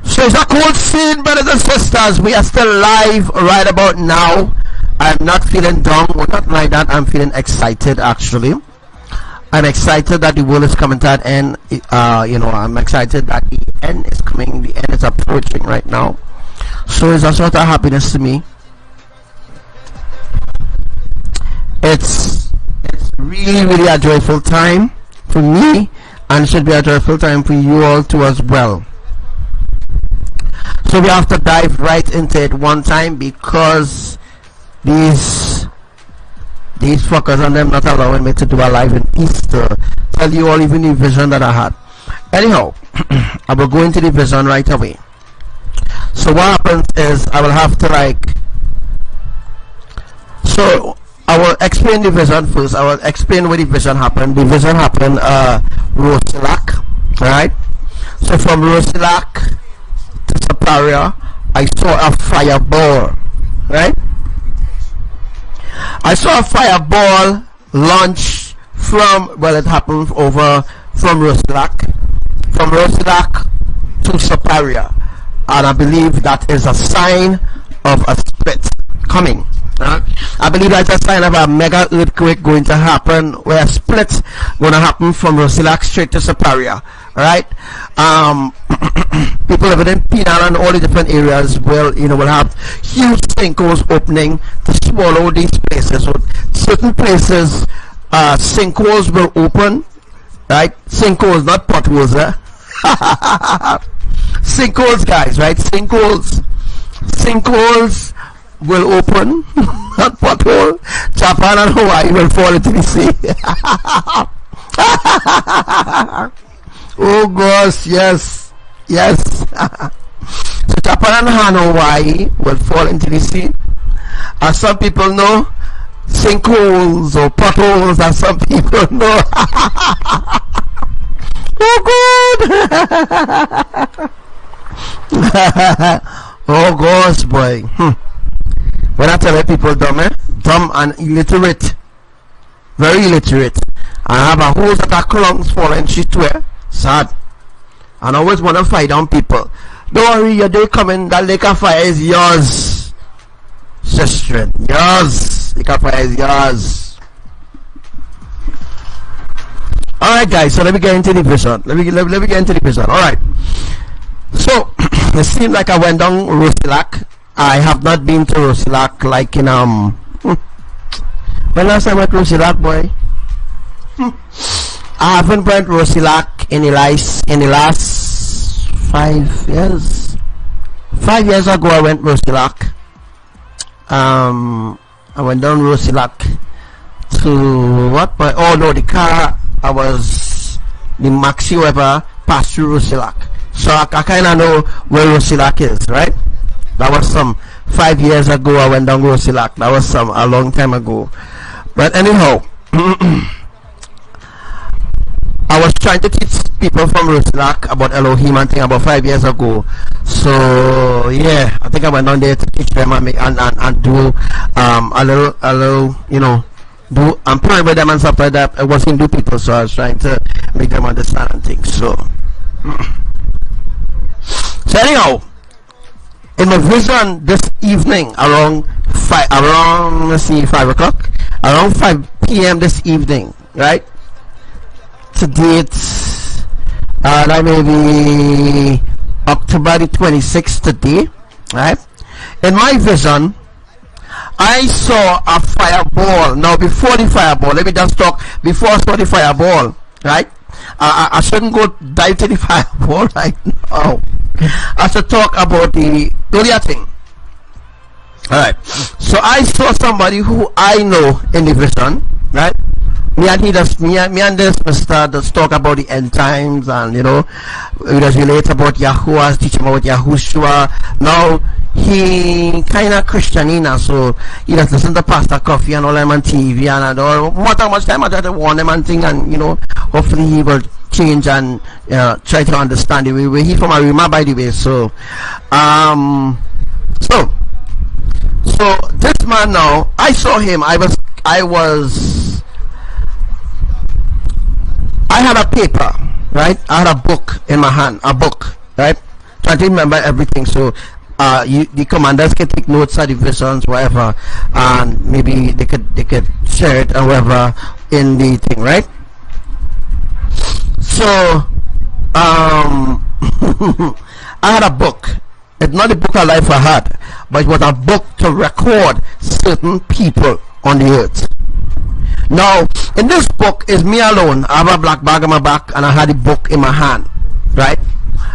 So it's a cool scene, brothers and sisters. We are still live right about now. I'm not feeling down or not like that. I'm feeling excited, actually. I'm excited that the world is coming to an end. You know, I'm excited that the end is coming. The end is approaching right now. So it's a sort of happiness to me. It's really a joyful time for me, and it should be a joyful time for you all too as well. So we have to dive right into it one time because these fuckers and them not allowing me to do a live in peace to tell you all even the vision that I had. Anyhow, I will go into the vision right away. So what happens is I will have to so I will explain the vision first. I will explain where the vision happened. The vision happened Rosilak, right? So from Rosilak to Saparia, I saw a fireball, right? I saw a fireball launch from, well, it happened over from Rosilak to Saparia, and I believe that is a sign of a split coming. I believe that's a sign of a mega earthquake going to happen, where a split going to happen from Rosilak straight to Saparia. Right? People living in Penal and all the different areas will have huge sinkholes opening to swallow these places. So certain places, sinkholes will open, right? Sinkholes, not potholes, eh? Sinkholes, guys, right? Sinkholes will open, not pothole. Japan and Hawaii will fall into the sea. Oh gosh, yes. So Japan and Hawaii will fall into the sea. As some people know, sinkholes or potholes, as some people know. Oh God. Oh gosh, boy. When I tell people dumb, dumb and illiterate. very illiterate, and have a whole set of clunks falling shit to her. Sad. And always want to fight on people. Don't worry, your day coming, that lake of fire is yours. Sister, yours. Lake of fire is yours. Alright guys, so let me get into the vision. Let me get into the vision. Alright. So it seemed like I went down Rosilac. I have not been to Rosilac like in when last time I went to Rosilac, boy? I haven't went to Rosilac in the last 5 years. 5 years ago I went to Rosilac. I went down Rosilac to what, boy? Oh no, the car I was the maxi ever passed through Rosilac. So I kind of know where Rosilac is, right? That was some 5 years ago I went down Rosilac. That was a long time ago. But anyhow, I was trying to teach people from Rosilac about Elohim and thing about 5 years ago. So yeah, I think I went down there to teach them and do a little, you know, I'm playing with them and stuff like that. I was Hindu people, so I was trying to make them understand and things. So anyhow, in my vision this evening around 5 o'clock, around 5 p.m. this evening, right? Today it's that may be October the 26th today, right? In my vision, I saw a fireball. Now before the fireball, let me just talk before I saw the fireball, right? I shouldn't go dive to the fireball right now. I should talk about the earlier thing. Alright, so I saw somebody who I know in the vision, right? Me and this Mr. just talk about the end times, and you know, we just relate about YAHUWAH'S, teach him about Yahushua. Now he kind of Christianina, so he just listen to Pastor Coffee and all them on TV and all. How much time I try to warn them and thing, and you know, hopefully he will change and try to understand the way he from Arima, by the way. So so this man now, I saw him. I had a paper, right? I had a book in my hand, right? Trying to remember everything. So the commanders can take notes of the visions, whatever, and maybe they could share it or whatever in the thing, right? So I had a book. It's not a book of life I had, but it was a book to record certain people on the earth. Now, in this book is me alone. I have a black bag on my back and I had the book in my hand, right?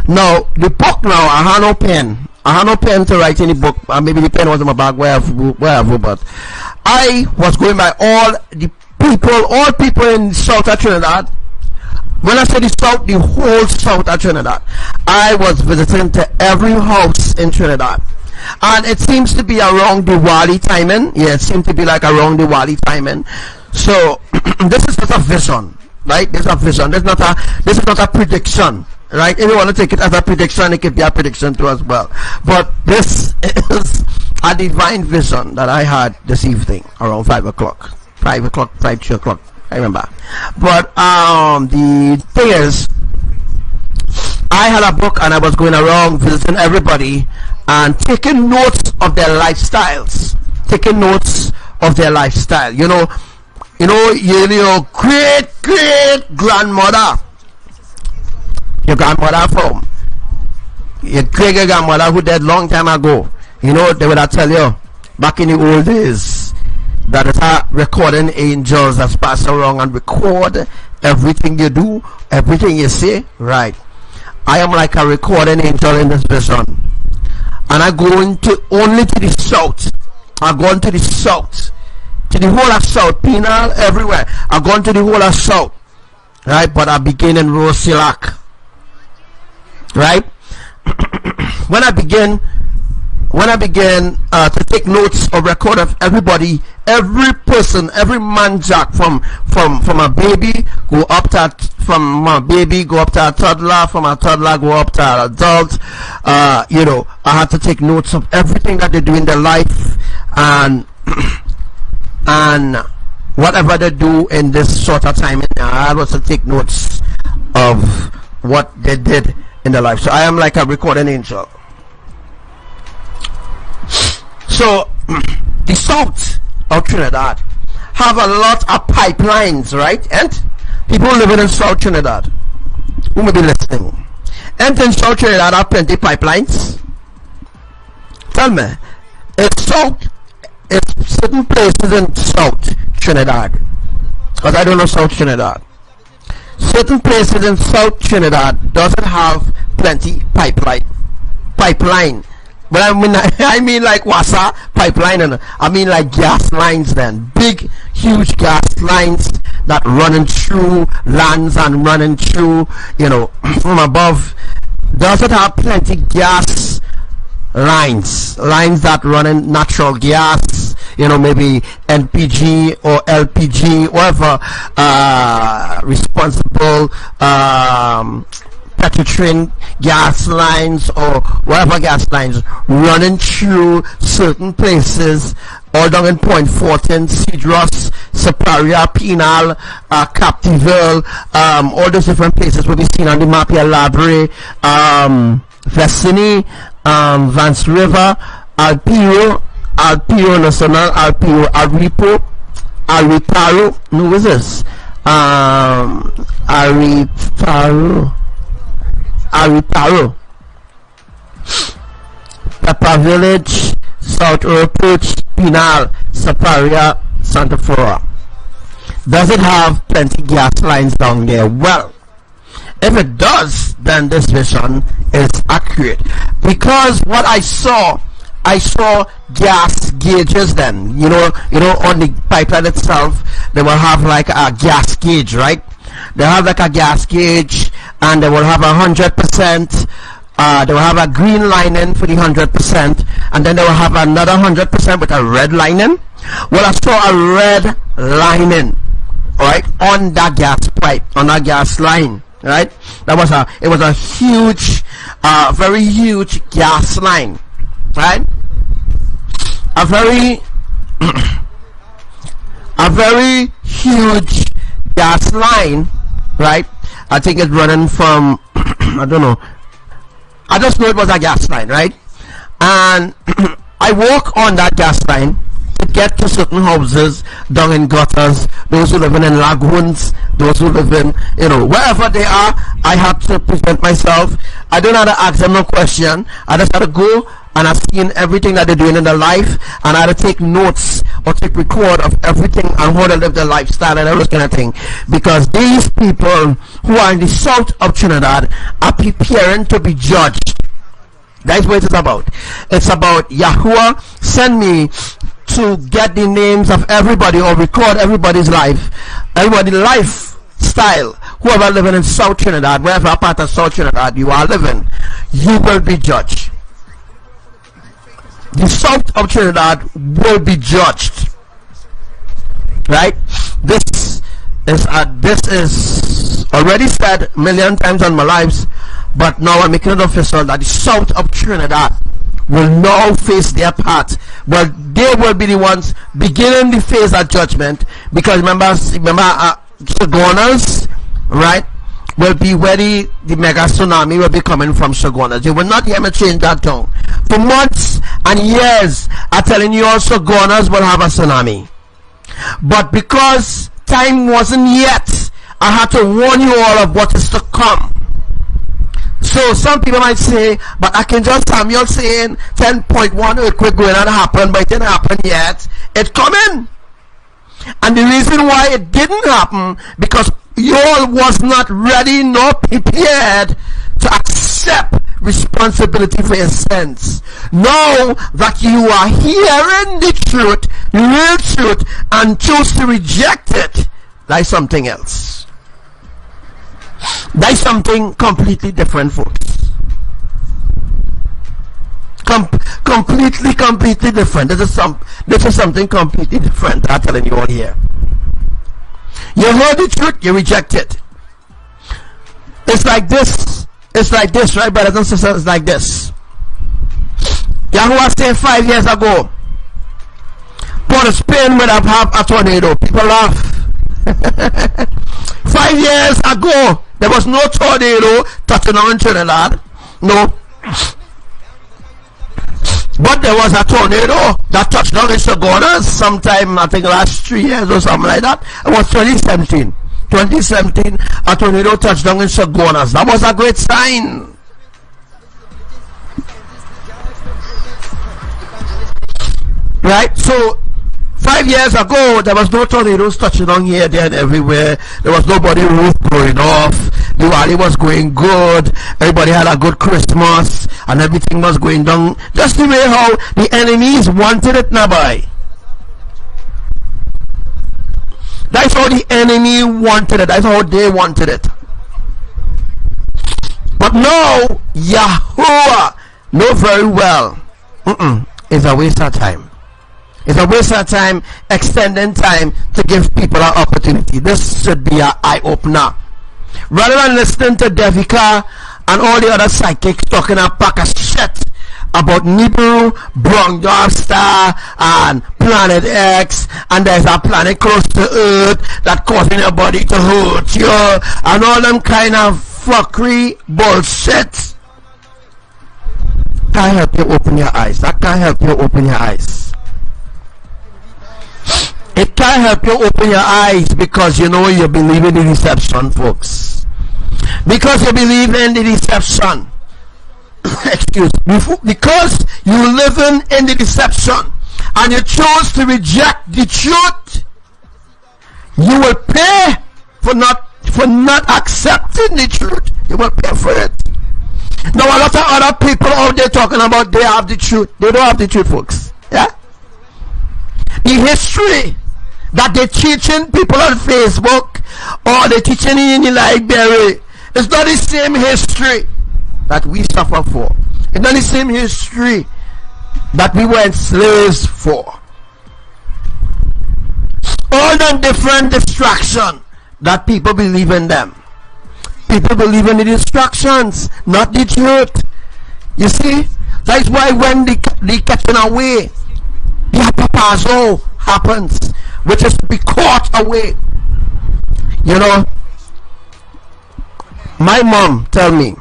Now, the book now, I had no pen. I had no pen to write in the book. Maybe the pen was in my bag, wherever, but I was going by all people in South of Trinidad. When I say the South, the whole South of Trinidad. I was visiting to every house in Trinidad. And it seems to be around Diwali timing. Yeah, it seems to be like around Diwali timing. So this is just a vision, right? This is a vision. This is not a prediction, right? If you want to take it as a prediction, it could be a prediction too as well. But this is a divine vision that I had this evening around 5 o'clock. 3 o'clock, I remember. But the thing is, I had a book and I was going around visiting everybody and taking notes of their lifestyles. You know, your great grandmother, your grandmother from your great grandmother who died long time ago. You know, they would tell you back in the old days that it's a recording angels that's pass around and record everything you do, everything you say, right? I am like a recording angel in this vision, and I go only to the south. I go into the south, to the whole of South, Penal, everywhere. I go into the whole of South, right? But I begin in Rosilac, right? When I begin to take notes or record of everybody, every person, every man jack from a baby go up to a toddler, from a toddler go up to an adult. You know, I had to take notes of everything that they do in their life, and whatever they do in this sort of time, I also take notes of what they did in their life. So I am like a recording angel. So the south of Trinidad have a lot of pipelines, right? And people living in South Trinidad who may be listening, and in South Trinidad have plenty pipelines. Tell me, it's certain places in South Trinidad, because I don't know South Trinidad. Certain places in South Trinidad doesn't have plenty pipeline. But I mean like Wasa pipeline, and I mean like gas lines. Then big, huge gas lines that running through lands and running through, from above. Doesn't have plenty gas lines that running natural gas, maybe NPG or LPG, whatever responsible petrotrain gas lines or whatever gas lines running through certain places, all down in Point Fortin, Cedros, Superior, Penal, Captiville, all those different places will be seen on the map here. Labre, Vecini, Vance River, Alpiro Nacional, Alpiro, Aripo, Aritaro, who is this? Aritaro, Pepper Village, South Orpich, Penal, Superior, Santa Flora. Does it have plenty gas lines down there? Well, if it does, then this vision is accurate, because what I saw gas gauges. Then on the pipeline itself they will have like a gas gauge, right? They have like a gas gauge, and they will have 100%. They will have a green lining for the 100%, and then they will have another 100% with a red lining. Well, I saw a red lining, right, on that gas pipe, on that gas line, right? It was a huge, very huge gas line, right? A very huge gas line, right? I think it's running from I don't know. I just know it was a gas line, right? And I walk on that gas line to get to certain houses down in gutters, those who live in lagoons, those who live in, wherever they are. I have to present myself. I don't have to ask them no question. I just have to go, and I've seen everything that they're doing in their life, and I had to take notes or take record of everything and how they live their lifestyle and every kind of thing, because these people who are in the south of Trinidad are preparing to be judged. That's what it's about. It's about Yahuwah send me to get the names of everybody or record everybody's lifestyle. Whoever living in South Trinidad, wherever part of South Trinidad you are living, you will be judged. The south of Trinidad will be judged, right? This is already said a million times on my lives, but now I'm making it official that the south of Trinidad will now face their part. Well, they will be the ones beginning the phase of judgment, because remember Shoguners, right, will be where the mega tsunami will be coming from. Shoguners, you will not hear me change that tone. For months and years I'm telling you all, Shoguners will have a tsunami, but because time wasn't yet, I had to warn you all of what is to come. So some people might say, but I can just Samuel saying 10.1 earthquake going to happen, but it didn't happen yet. It's coming. And the reason why it didn't happen, because you all was not ready nor prepared to accept responsibility for your sins. Know that you are hearing the truth, the real truth, and choose to reject it. That's something else. That's something completely different, folks. Completely different. This is something completely different. I'm telling you all here. You heard the truth, you reject it. It's like this, right, brothers and sisters? It's like this. Yahuwah said 5 years ago, Port of Spain would have a tornado. People laugh. 5 years ago, there was no tornado touching on Trinidad. No. But there was a tornado that touched down in Sagonas sometime, I think last 3 years or something like that. It was 2017. 2017, a tornado touched down in Sagonas. That was a great sign. Right? So 5 years ago, there was no tornadoes touching on here, there, and everywhere. There was nobody roof blowing off. Diwali was going good. Everybody had a good Christmas, and everything was going down just the way how the enemies wanted it, Nabai. That's how the enemy wanted it. That's how they wanted it. But now, Yahuwah know very well, it's a waste of time. It's a waste of time extending time to give people an opportunity. This should be an eye-opener. Rather than listening to Devika and all the other psychics talking a pack of shit about Nibiru, Brown Dwarf Star, and Planet X, and there's a planet close to Earth that causing your body to hurt you, and all them kind of fuckery bullshit. Can't help you open your eyes. That can't help you open your eyes. It can't help you open your eyes because you know you believe in the deception, folks. Because you believe in the deception. Excuse me. Because you live in the deception and you chose to reject the truth, you will pay for not accepting the truth. You will pay for it. Now a lot of other people out there talking about they have the truth. They don't have the truth, folks. Yeah? The history that they're teaching people on Facebook or they're teaching in the library is not the same history that we suffer for. It's not the same history that we were enslaved for. All the different distractions that people believe in them. People believe in the distractions, not the truth. You see? That's why when they catching away, the papazo happens, which is to be caught away. You know, my mom tell me,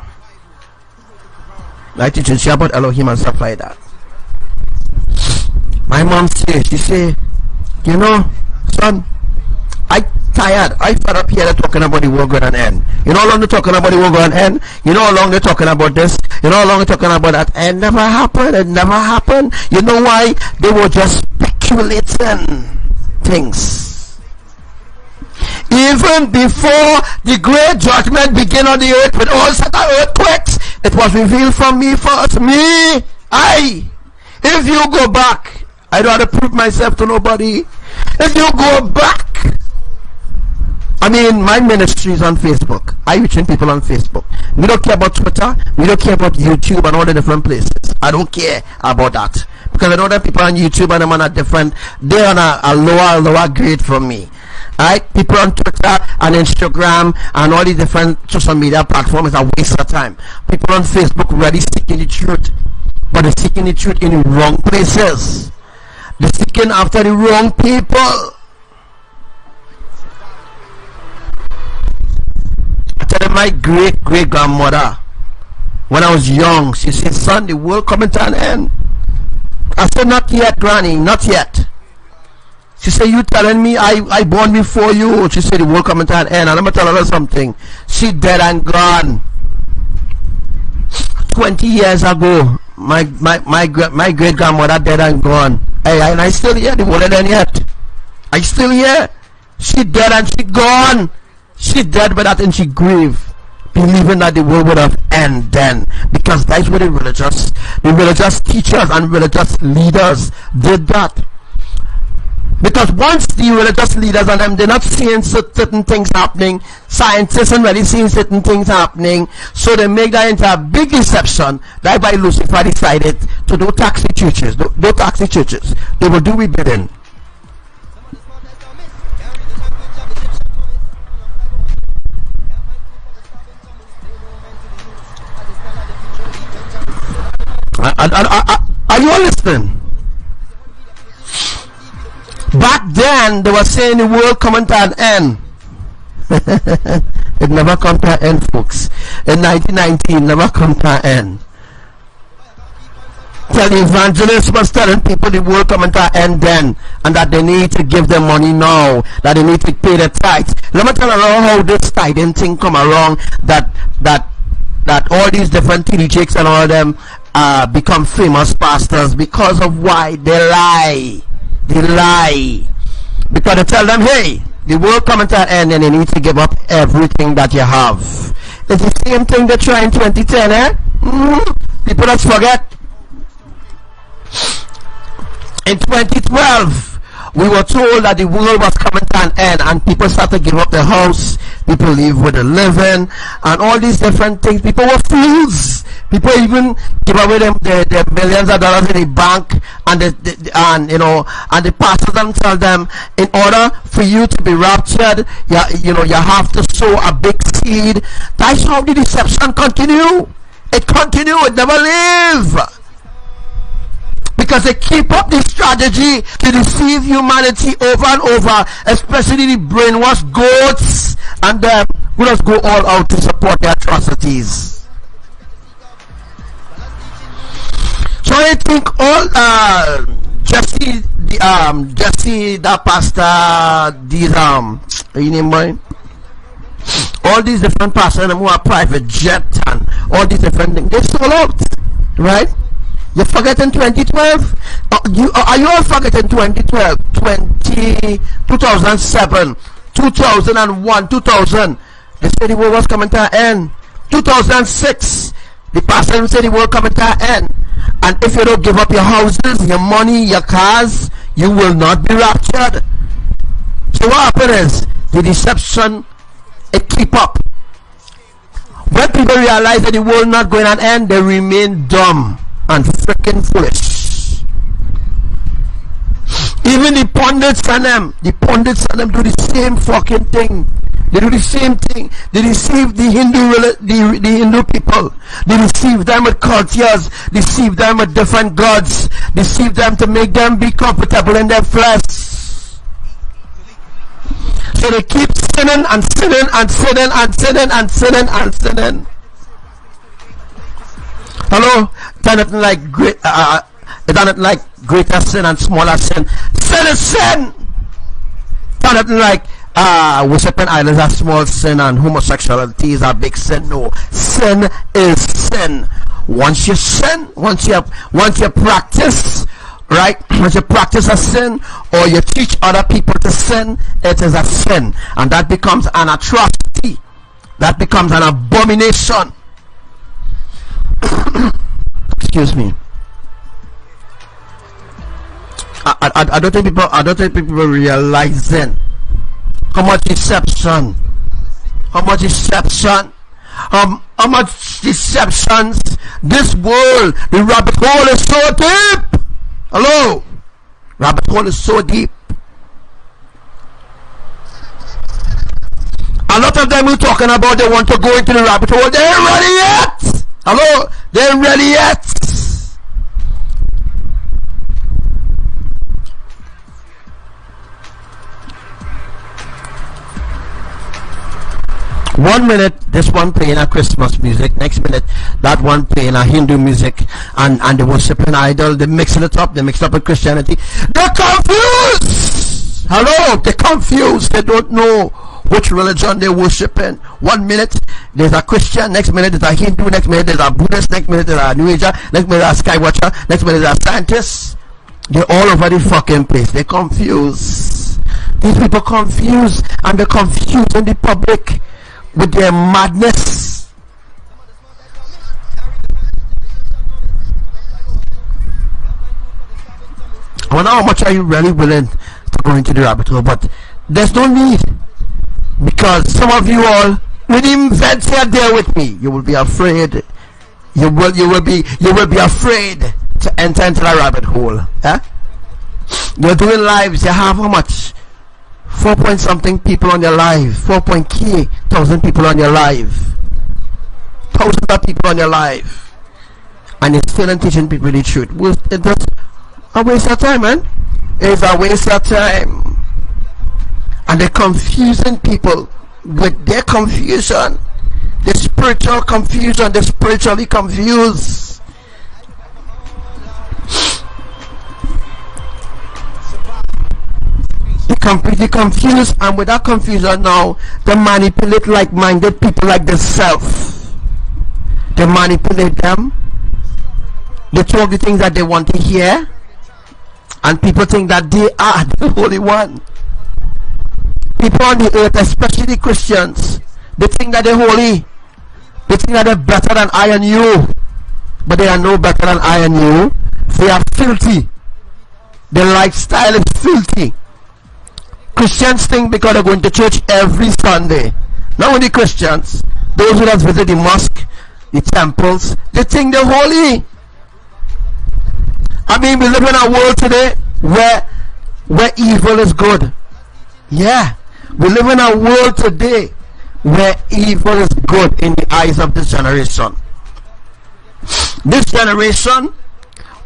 I teach she about Elohim and stuff like that. My mom she say, you know, son, I tired. I fed up here talking about the world going to end. You know how long they're talking about the world going to end? You know how long they're talking about this? You know how long they're talking about that? It never happened. It never happened. You know why? They were just speculating things. Even before the great judgment began on the earth with all such earthquakes, it was revealed from me first. Me, if you go back, I don't have to prove myself to nobody. If you go back, I mean, my ministry is on Facebook. I reaching people on Facebook. We don't care about Twitter. We don't care about YouTube and all the different places. I don't care about that. Because I know that people on YouTube and them on a different, they're on a lower grade from me. Alright? People on Twitter and Instagram and all the different social media platforms is a waste of time. People on Facebook really seeking the truth. But they're seeking the truth in the wrong places. They're seeking after the wrong people. My great grandmother, when I was young, she said, son, the world coming to an end. I said, not yet, granny, not yet. She said, you telling me I born before you? She said, the world coming to an end. And I'm going to tell her something. She dead and gone. 20 years ago, my great grandmother dead and gone. And I still here, the world ain't yet. I still here. She dead and she gone. She dead by that and she grieved, believing that the world would have ended then, because that's what the religious teachers and religious leaders did that. Because once the religious leaders and them, they're not seeing certain things happening, scientists and really seeing certain things happening, so they make that into a big deception. That's why Lucifer decided to do taxi churches. Do taxi churches. They will do rebidding. Are you all listening? Back then, they were saying the world coming to an end. It never come to an end, folks. In 1919, it never come to an end. Tell the evangelist was telling people the world coming to an end then, and that they need to give them money now, that they need to pay the tithes. Let me tell you how this tithing thing come around, that all these different TD chicks and all of them become famous pastors because of why they lie. They lie. Because they tell them, hey, the world coming to an end and you need to give up everything that you have. It's the same thing they try in 2010, eh? People don't forget. In 2012, we were told that the world was coming to an end and people started to give up their house, people leave with a living, and all these different things. People were fools. People even give away their millions of dollars in the bank, and the pastors them tell them, in order for you to be raptured, you have to sow a big seed. That's how the deception continue. It continue. It never leave. Because they keep up this strategy to deceive humanity over and over, especially the brainwashed goats and them who just go all out to support their atrocities. So I think all Jesse, that pastor, these you name boy, all these different pastors who are private jet and all these different things, they sold out, right? You forgetting 2012? Are you all forgetting 2012, 2007, 2001, 2000? They said the world was coming to an end. 2006, the pastor said the world coming to an end. And if you don't give up your houses, your money, your cars, you will not be raptured. So what happened is, the deception, it keep up. When people realize that the world not going to an end, they remain dumb and freaking foolish. Even the pundits and them do the same fucking thing. They do the same thing. They deceive the Hindu people. They deceive them with cultures, deceive them with different gods, deceive them to make them be comfortable in their flesh. So they keep sinning and sinning and sinning and sinning and sinning and sinning. Hello? It's not like greater sin and smaller sin. Sin is sin. It's not like worshiping idols is a small sin and homosexuality is a big sin. No, sin is sin. Once you sin, once you practice, right? Once you practice a sin or you teach other people to sin, it is a sin, and that becomes an atrocity. That becomes an abomination. Excuse me. I don't think people realizing how much deception, how much deceptions this world, the rabbit hole is so deep. Hello, rabbit hole is so deep. A lot of them who talking about they want to go into the rabbit hole, they ain't ready yet. Hello, they ain't ready yet. 1 minute this one playing a Christmas music, next minute that one playing a Hindu music, and they worshiping idol, they mixing it up, they mix it up with Christianity. They're confused. Hello, they're confused. They don't know which religion they're worshiping. 1 minute there's a Christian, next minute there's a Hindu, next minute there's a Buddhist, next minute there's a New Ager, next minute there's a Skywatcher, next minute there's a scientist. They're all over the fucking place. They're confused. These people confused, and they're confusing the public with their madness. I wonder how much are you really willing to go into the rabbit hole, but there's no need, because some of you all, when you vets are there with me, you will be afraid. You will be afraid to enter into the rabbit hole. You're doing lives. You have how much? 4 point something people on your live, 4,000 people on your live, thousands of people on your live, and you're still teaching people the truth. It's just a waste of time, man. is a waste of time. And they're confusing people with their confusion, the spiritual confusion, they're spiritually confused. They're completely confused, and with that confusion now, they manipulate like-minded people like themselves. They manipulate them. They talk the things that they want to hear, and people think that they are the Holy One. People on the earth, especially Christians, they think that they're holy. They think that they're better than I and you, but they are no better than I and you. They are filthy. Their lifestyle is filthy. Christians think because they're going to church every Sunday, not only Christians, those who have visited the mosque, the temples, they think they're holy. I mean, we live in a world today where evil is good. Yeah, we live in a world today where evil is good in the eyes of this generation. This generation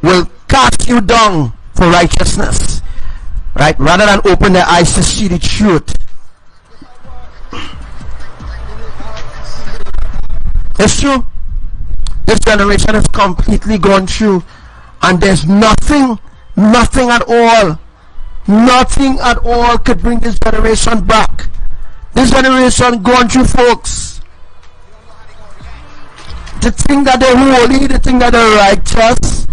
will cast you down for righteousness, right? Rather than open their eyes to see the truth. It's true. This generation has completely gone through, and there's nothing at all could bring this generation back. This generation gone through, folks. They think that they're holy, they think that they're righteous,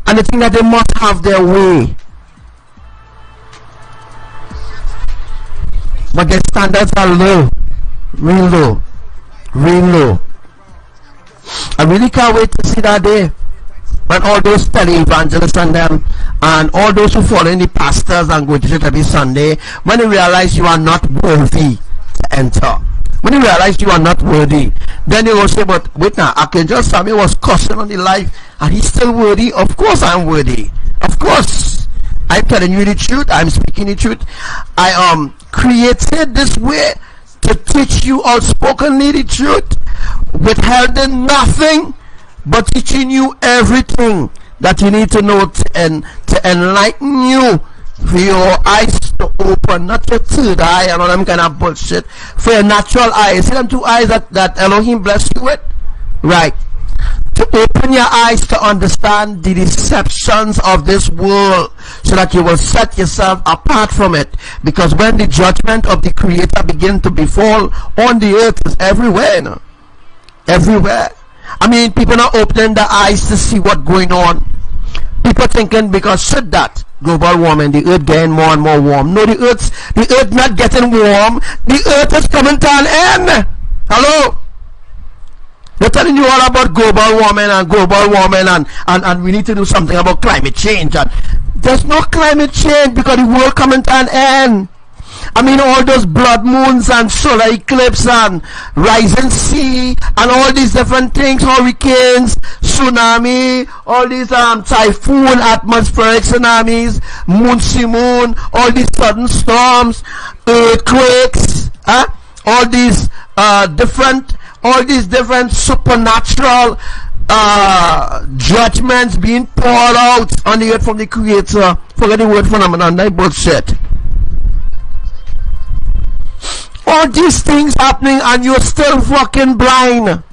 and they think that they must have their way. But their standards are low, real low. I really can't wait to see that day when all those tele-evangelists and them, and all those who follow in the pastors and go to church every Sunday, when they realize you are not worthy to enter. When you realize you are not worthy, then you will say, but wait now, Archangel Samuel was cursing on the life, and he's still worthy. Of course I'm worthy. Of course. I'm telling you the truth. I'm speaking the truth. I created this way to teach you outspokenly the truth, withholding nothing, but teaching you everything that you need to know to enlighten you, for your eyes to open, not your third eye and all them kind of bullshit, for your natural eyes. See them two eyes that Elohim bless you with? Right. To open your eyes to understand the deceptions of this world, so that you will set yourself apart from it. Because when the judgment of the Creator begins to befall on the earth, is everywhere, you know? Everywhere. I mean, people are opening their eyes to see what's going on. People thinking because shit that global warming, the earth getting more and more warm. No, the earth not getting warm. The earth is coming to an end. Hello? They're telling you all about global warming and we need to do something about climate change. And there's no climate change because the world coming to an end. I mean, all those blood moons and solar eclipse and rising sea and all these different things, hurricanes, tsunami, all these typhoon, atmospheric tsunamis, moon, all these sudden storms, earthquakes, all these different supernatural judgments being poured out on the earth from the Creator. Forget the word phenomenon, that bullshit. All these things happening and you're still fucking blind.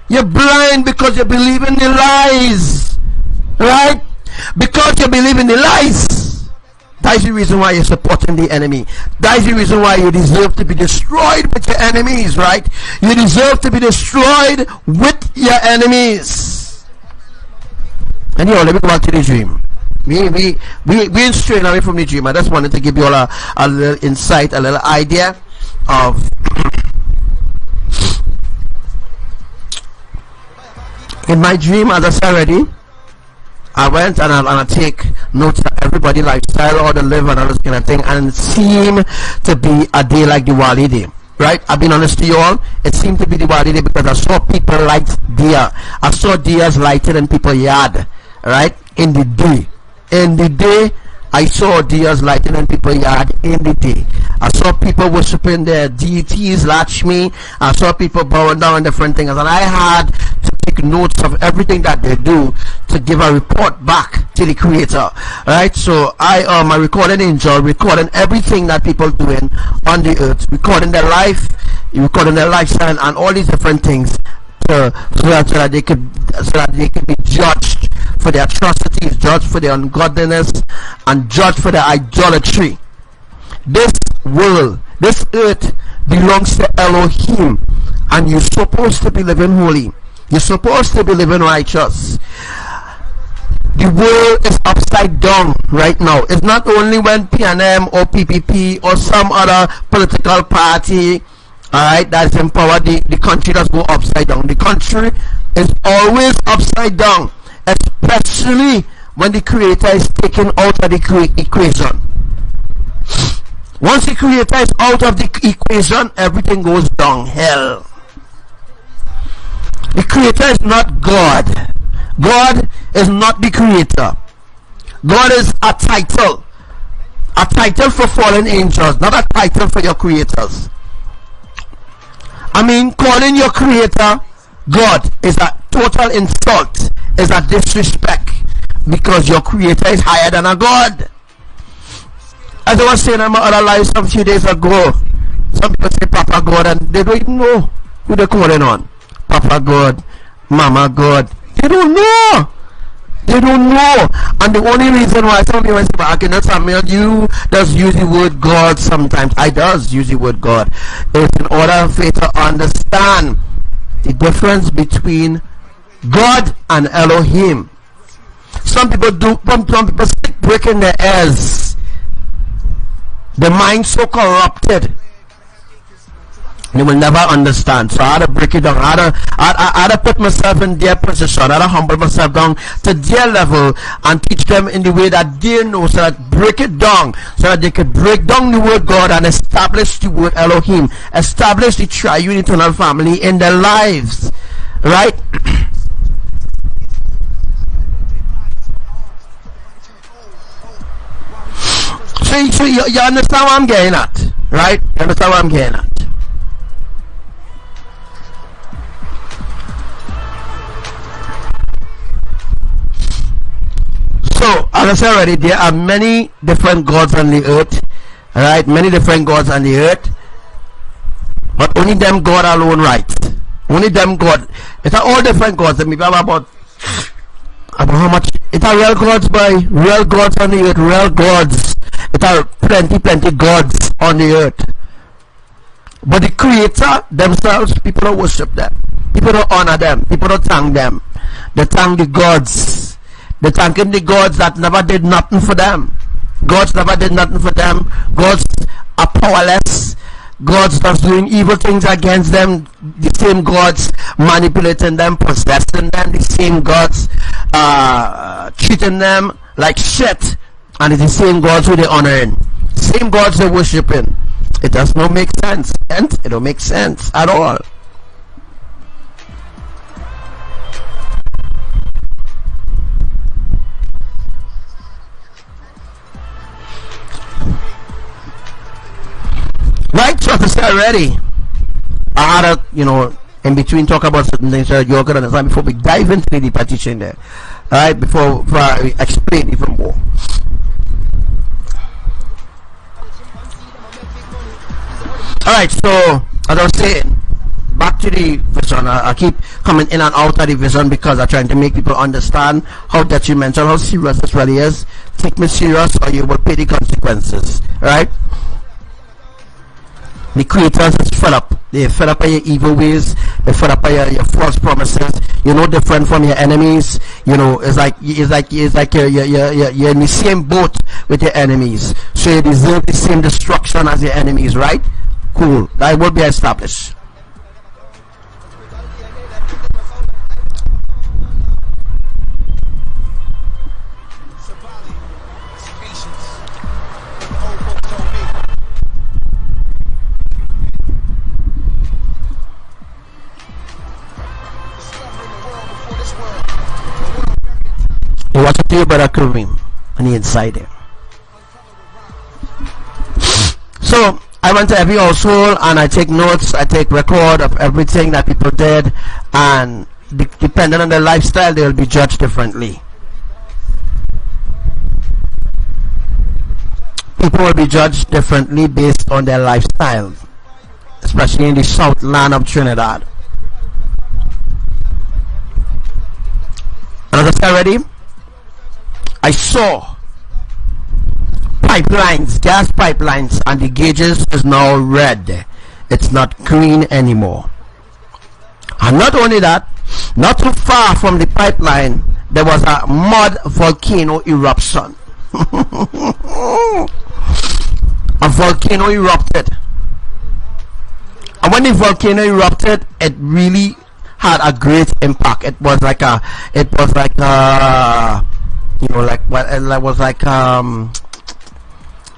You're blind because you believe in the lies. Right? Because you believe in the lies. That is the reason why you're supporting the enemy. That is the reason why you deserve to be destroyed with your enemies, right? You deserve to be destroyed with your enemies. Anyhow, let me go back to the dream. We straying away from the dream. I just wanted to give you all a little insight, a little idea of in my dream, as I said already, I went and I take notes of everybody's lifestyle, how they live and all this kind of thing, and it seemed to be a day like the Diwali day. Right? I've been honest to you all. It seemed to be the Diwali day because I saw people light deer. I saw deers lighted in people's yard. Right? In the day. In the day, I saw deers lighting in people's yard in the day. I saw people worshiping their deities, Lakshmi. I saw people bowing down on different things. And I had to take notes of everything that they do to give a report back to the Creator. Right? So I am a recording angel, recording everything that people doing on the earth, recording their life, recording their lifestyle, and all these different things, so that they could be judged for their atrocities, judged for their ungodliness, and judged for their idolatry. This world, this earth belongs to Elohim, and you're supposed to be living holy. You're supposed to be living righteous. The world is upside down right now. It's not only when PNM or PPP or some other political party, alright, that's in power, the country does go upside down. The country is always upside down, especially when the Creator is taken out of the equation. Once the Creator is out of the equation, everything goes downhill. The Creator is not God. God is not the Creator. God is a title for fallen angels, not a title for your creators. I mean, calling your Creator God is a total insult, is a disrespect, because your Creator is higher than a God. As I was saying in my other life some few days ago, some people say Papa God, and they don't even know who they're calling on. Papa God, Mama God. They don't know. They don't know. And the only reason why some people say, I cannot Samuel, you does use the word God sometimes. I does use the word God. It's in order for you to understand the difference between God and Elohim. Some people stick brick in their ears. The mind so corrupted, they will never understand. So I had to break it down. I had to put myself in their position. I had to humble myself down to their level and teach them in the way that they know, so that break it down, so that they could break down the word God and establish the word Elohim, establish the triune eternal family in their lives. Right? So you understand what I'm getting at, right? You understand what I'm getting at? So, as I said already, there are many different gods on the earth, right? Many different gods on the earth, but only them God alone, right? Only them God. It's all different gods. Maybe about how much? It are real gods, by real gods on the earth, real gods. It are plenty gods on the earth. But the Creator themselves, people don't worship them. People don't honor them. People don't thank them. They thank the gods. They're thanking the gods that never did nothing for them. Gods never did nothing for them. Gods are powerless. Gods that's doing evil things against them. The same gods manipulating them, possessing them. The same gods treating them like shit. And it's the same gods who they honoring. Same gods they're worshiping. It does not make sense. And it don't make sense at all. Right, so to say already, I had to, in between talk about certain things that you're going to understand before we dive into the deeper teaching there. Alright, before I explain even more. Alright, so as I was saying, back to the vision. I keep coming in and out of the vision because I'm trying to make people understand how detrimental, how serious this really is. Take me serious or you will pay the consequences. Right? The creators is fed up. They're fed up by your evil ways. They're fed up by your false promises. You're no different from your enemies. It's like you're in the same boat with your enemies. So you deserve the same destruction as your enemies, right? Cool. That will be established. He was a table by Carribbean on the inside there. So I went to every household and I take notes, I take record of everything that people did, and depending on their lifestyle they will be judged differently. people will be judged differently based on their lifestyle, especially in the south land of Trinidad. And as I said already, I saw pipelines, gas pipelines, and the gauges is now red. It's not green anymore. And not only that, not too far from the pipeline, there was a mud volcano eruption. A volcano erupted. And when the volcano erupted, it really had a great impact. It was like a you know, like what it was like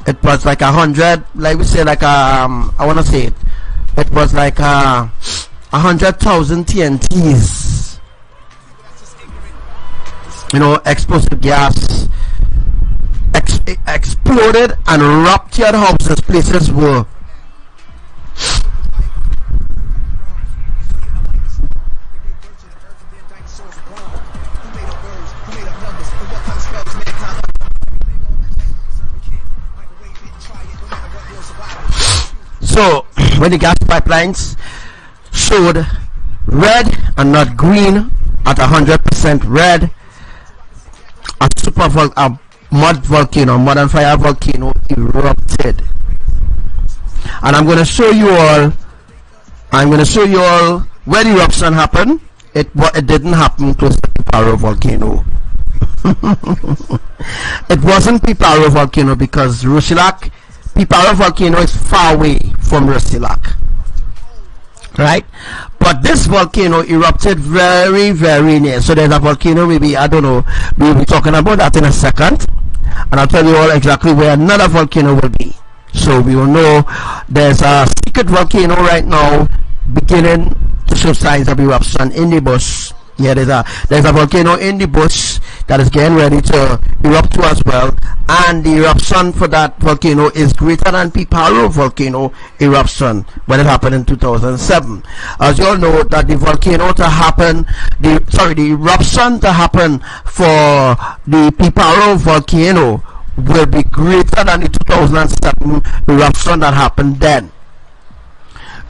it was like 100, like we say, like I want to say it was like 100,000 TNTs, you know, explosive gas exploded and ruptured houses. Places were so when the gas pipelines showed red and not green at 100% red, a mud volcano, mud and fire volcano erupted. And I'm going to show you all where the eruption happened. It didn't happen close to Piparo volcano. It wasn't Piparo volcano because Piparo volcano is far away from Rusilac, right? But this volcano erupted very, very near. So there's a volcano, maybe, I don't know, we'll be talking about that in a second, and I'll tell you all exactly where another volcano will be. So we will know there's a secret volcano right now beginning to show signs of eruption in the bush. Yeah, there's a volcano in the bush that is getting ready to erupt too as well, and the eruption for that volcano is greater than Piparo volcano eruption when it happened in 2007. As you all know, that the volcano to happen, the eruption to happen for the Piparo volcano will be greater than the 2007 eruption that happened then.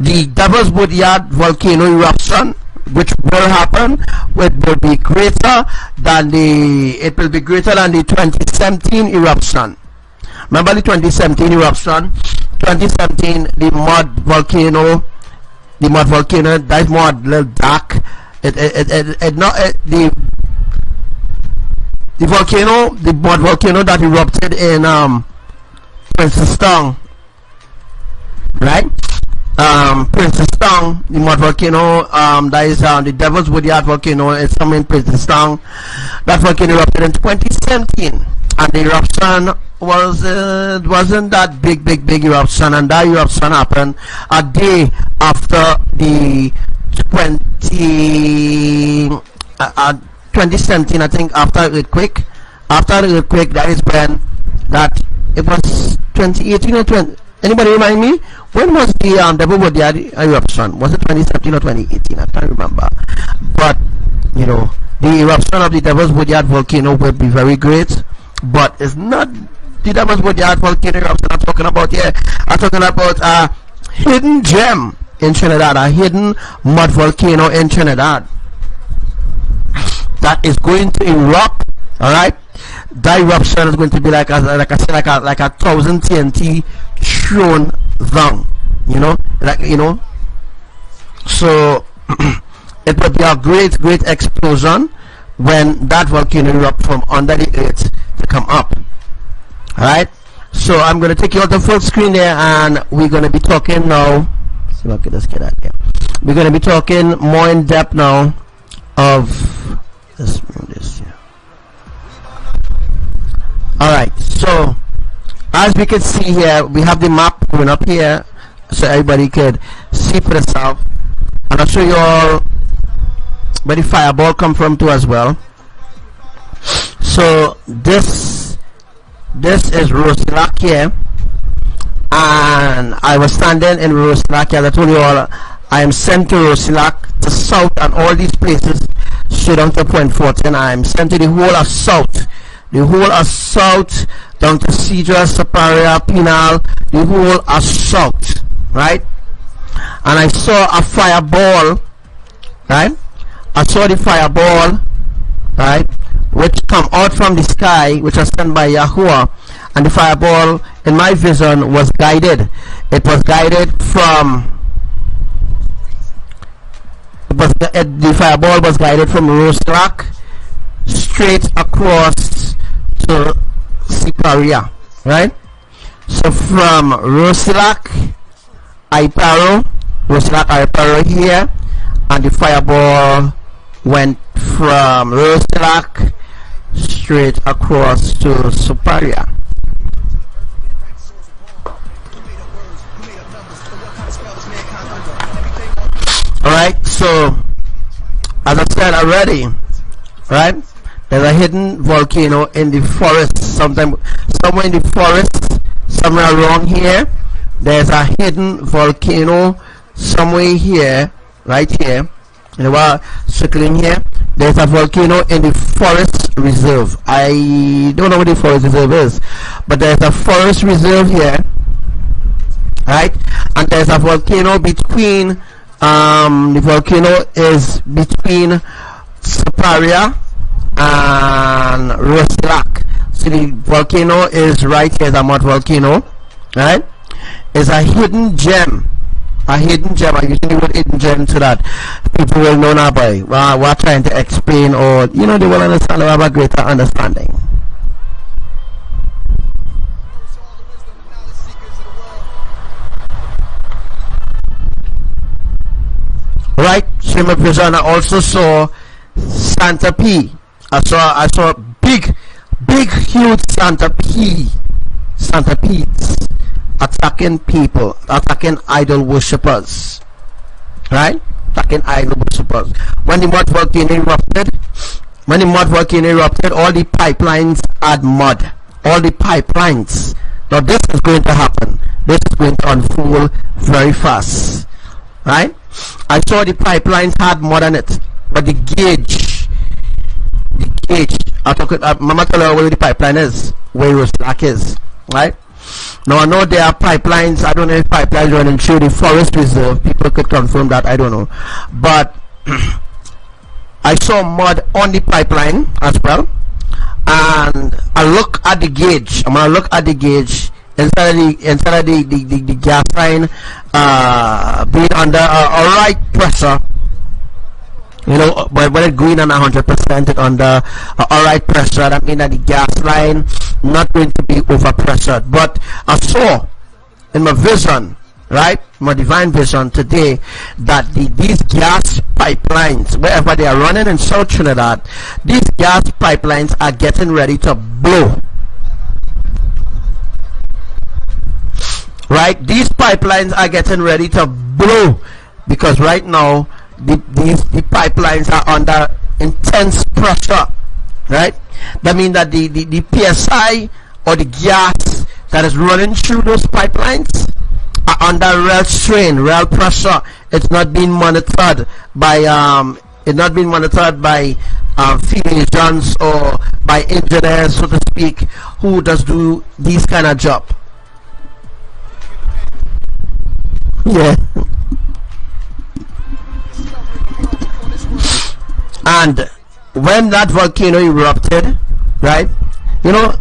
The Devil's Woodyard volcano eruption, which will happen, will be greater than the 2017 eruption. Remember the 2017 eruption? 2017, the mud volcano, that is more a little dark. The mud volcano that erupted in Princess Town, right? Princess Town, the mud volcano, that is the Devil's Woodyard volcano, is somewhere in Princess Town. That volcano erupted in 2017, and the eruption wasn't that big eruption, and that eruption happened a day after the 2017, I think, after the earthquake. After the earthquake, that is when that it was 2018 or 20. Anybody remind me? When was the Devil's Woodyard eruption? Was it 2017 or 2018? I can't remember. But you know, the eruption of the Devil's Woodyard volcano will be very great. But it's not the Devil's Woodyard volcano eruption I'm talking about here. I'm talking about a hidden gem in Trinidad, a hidden mud volcano in Trinidad that is going to erupt. All right. That eruption is going to be like a 1,000 TNT thrown down, so it would be a great explosion when that volcano erupts from under the earth to come up. All right, so I'm going to take you out the full screen there, and we're going to be talking now. See if I can just get that here. We're going to be talking more in depth now of this here. Alright, so as we can see here, we have the map going up here so everybody could see for themselves, and I'll show you all where the fireball come from too as well. So this is Rusilac here, and I was standing in Rusilac. As I told you all, I am sent to Rusilac, the south, and all these places straight down to Point 14. I am sent to the whole of south. The whole of south, down to Cedrus, Superior, Penal, the whole assault, right? And I saw a fireball, right? I saw the fireball, right, which come out from the sky, which was sent by Yahuwah. And the fireball, in my vision, was guided. It was guided from the fireball was guided from Roslak straight across to Siparia, right? So from Roslak, Iparo here, and the fireball went from Roslak straight across to Siparia. Alright, so as I said already, right, there's a hidden volcano in the forest, somewhere in the forest, somewhere around here. There's a hidden volcano somewhere here, right here, you know, circling here. There's a volcano in the forest reserve. I don't know what the forest reserve is, but there's a forest reserve here, right? And there's a volcano between the volcano is between Siparia and Roslak. So the volcano is right here, the Mount volcano, right? It's a hidden gem. A hidden gem. I usually put hidden gem to that. People will know now by we're trying to explain, or you know, they will understand or have a greater understanding. Right, same vision. I also saw Santa P. I saw big, huge Santa P's attacking people, attacking idol worshippers. Right, attacking idol worshippers. When the mud volcano erupted, all the pipelines had mud. All the pipelines. Now this is going to happen. This is going to unfold very fast. Right? I saw the pipelines had mud on it, but the gauge, Mama tell her where the pipeline is, where Roslak is, right? Now I know there are pipelines, I don't know if pipelines running through the forest reserve, people could confirm that, I don't know, but I saw mud on the pipeline as well, and I look at the gauge, I'm gonna look at the gauge, instead of the gas line being under a right pressure, you know, but when it's green and 100% it under a right pressure, that means that the gas line not going to be over pressured. But I saw in my vision, right, my divine vision today, that these gas pipelines, wherever they are running in South Trinidad, these gas pipelines are getting ready to blow. Right, these pipelines are getting ready to blow, because right now the pipelines are under intense pressure. Right, that means that the PSI or the gas that is running through those pipelines are under real strain, real pressure. It's not being monitored by field agents or by engineers, so to speak, who do these kind of job. Yeah. And when that volcano erupted, right, you know,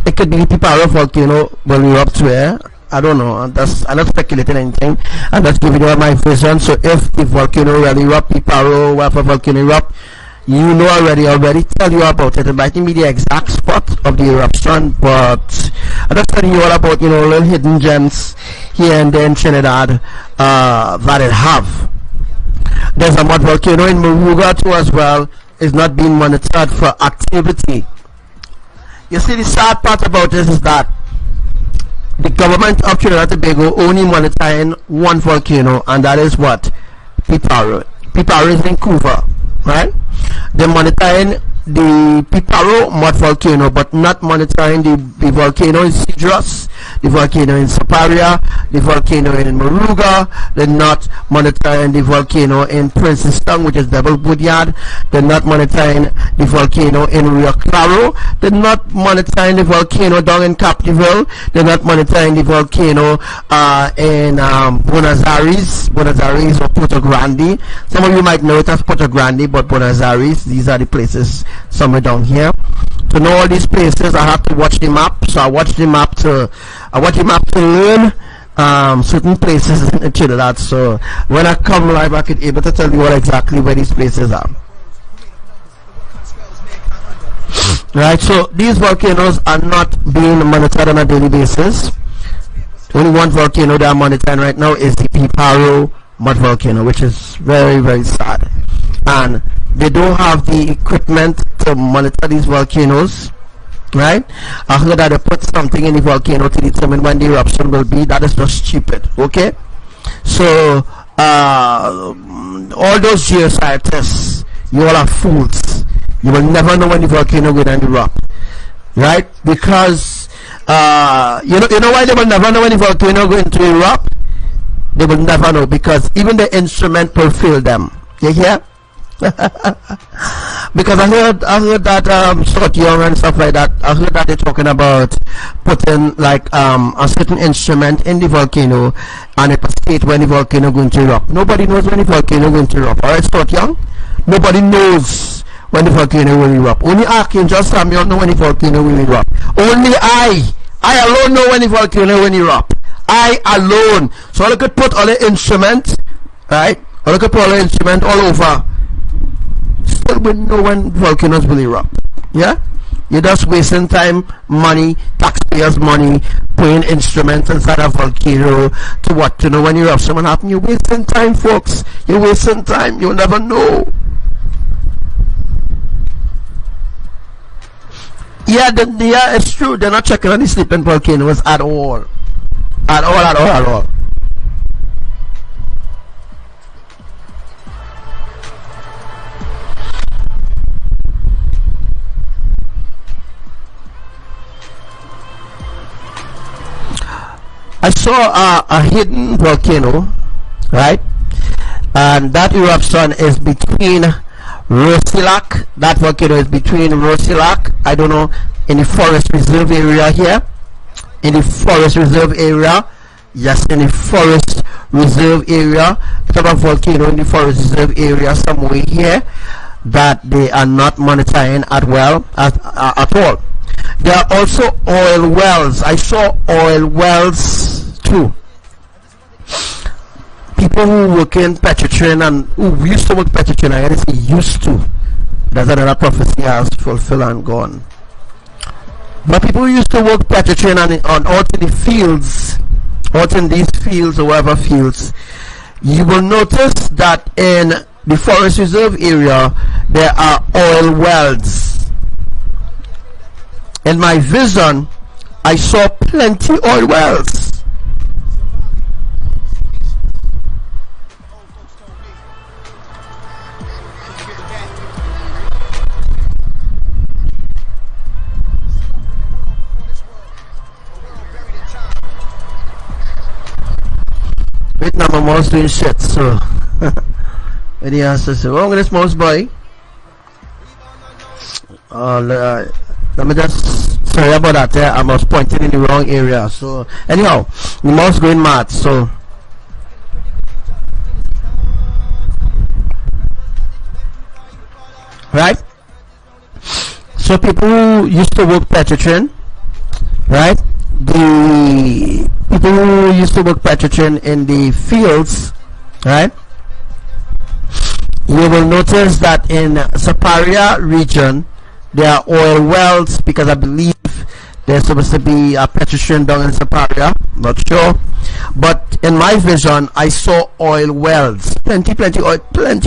it could be the Piparo volcano will erupt where, I don't know, I'm not speculating anything, I'm just giving you my vision. So if the volcano really erupt, Piparo, whatever volcano erupt, you know already tell you about it. It might be the exact spot of the eruption, but I'm just telling you all about, you know, little hidden gems here and there in Trinidad that it have. There's a mud volcano in Moruga too as well. It's not being monitored for activity. You see, the sad part about this is that the government of Trinidad and Tobago only monitoring one volcano, and that is what? Piparo. Piparo is in Vancouver, right? They're monitoring the Piparo mud volcano, but not monitoring the volcano in Cedrus the volcano in Siparia, the volcano in Moruga. They're not monitoring the volcano in Princeton, which is Double Woodyard. They're not monitoring the volcano in Rio Claro. They're not monitoring the volcano down in Captiville. They're not monitoring the volcano in Buenos Aires or Puerto Grande. Some of you might know it as Puerto Grande, but Buenos Aires, these are the places somewhere down here. To know all these places, I have to watch the map. So I watch the map to learn certain places in Trinidad. So when I come live, I can able to tell you what exactly where these places are. Right. So these volcanoes are not being monitored on a daily basis. Only one volcano they are monitoring right now is the Piparo mud volcano, which is very, very sad. And they don't have the equipment to monitor these volcanoes, right? I heard that they put something in the volcano to determine when the eruption will be. That is just stupid, okay? So all those geoscientists, you all are fools. You will never know when the volcano will erupt, right? Because you know why they will never know when the volcano is going to erupt? They will never know, because even the instrument will fail them. You hear? Because I heard that Scott Young and stuff like that, I heard that they're talking about putting like a certain instrument in the volcano and it will state when the volcano is going to erupt. Nobody knows when the volcano is going to erupt. Alright, Scott Young? Nobody knows when the volcano will erupt. Only Archangel Samuel know when the volcano will erupt. Only I alone know when the volcano will erupt. I alone. So I could put all the instruments, right? I could put all the instruments all over. Still wouldn't know when volcanoes will erupt. Yeah? You're just wasting time, money, taxpayers' money, putting instruments inside a volcano to what? To know when eruption will happen. You're wasting time, folks. You're wasting time. You'll never know. Yeah, it's true. They're not checking on the sleeping volcanoes at all. At all. I saw a hidden volcano, right? And that eruption is between Rosilac. That volcano is between Rosilac, I don't know, in the forest reserve area here. In the forest reserve area. Yes, in the forest reserve area. It's a volcano in the forest reserve area somewhere here that they are not monitoring at all. There are also oil wells. I saw oil wells too. People who work in Petrotrin and who used to work Petrotrin, I gotta say used to. That's another prophecy has fulfilled and gone. But people who used to work Petrotrin and out in the fields, out in these fields or whatever fields, you will notice that in the forest reserve area there are oil wells. In my vision, I saw plenty oil wells. Vietnam, I'm almost doing shit, so. And he answers, so, wrong with this mouse boy? Let me just sorry about that. I was pointing in the wrong area. So anyhow, the mouse going mad. So right. So people who used to work Petrotrin, right? The people who used to work Petrotrin in the fields, right? You will notice that in Siparia region there are oil wells, because I believe there's supposed to be a Petrotrin down in Siparia. Not sure, but in my vision I saw oil wells, plenty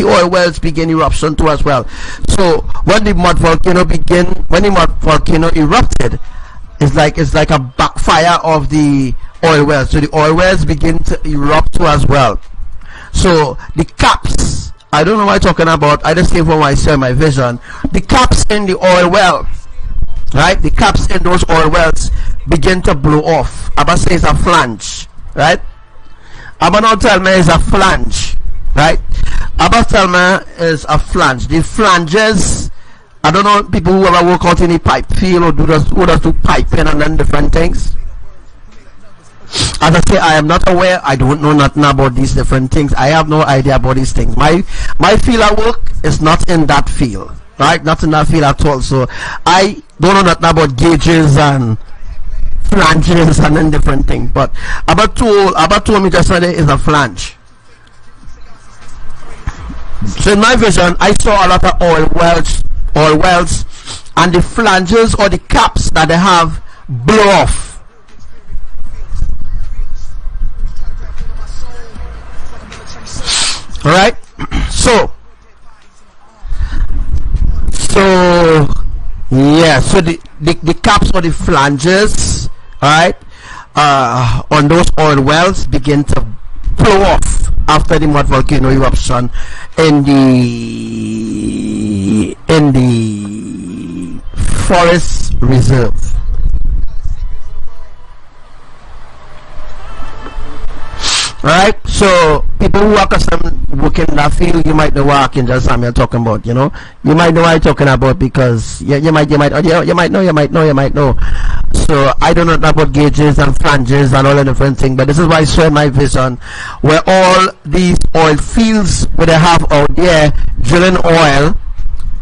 oil wells begin eruption too as well. So when the mud volcano erupted, it's like a backfire of the oil wells. So the oil wells begin to erupt too as well. So the caps, I don't know what I'm talking about. I just came from I saw my vision. The caps in the oil well, right? The caps in those oil wells begin to blow off. Abba says a flange, right? Abba now tell me is a flange, right? Abba tell me is a flange. The flanges, I don't know, people who ever work out in the pipe field or who does do piping and then different things. As I say, I am not aware. I don't know nothing about these different things. I have no idea about these things. My field of work is not in that field, right? Not in that field at all. So I don't know nothing about gauges and flanges and then different things. But Abba told me just today is a flange. So in my vision, I saw a lot of oil wells, and the flanges or the caps that they have blow off. All right, so yeah, so the caps or the flanges, all right, on those oil wells begin to blow off after the mud volcano eruption in the forest reserve. Right, so people who are accustomed working in that field, you might know what Archangel Samuel talking about. You know, you might know what I'm talking about because you might know. So I don't know about gauges and flanges and all the different things, but this is why I saw in my vision where all these oil fields where they have out there drilling oil,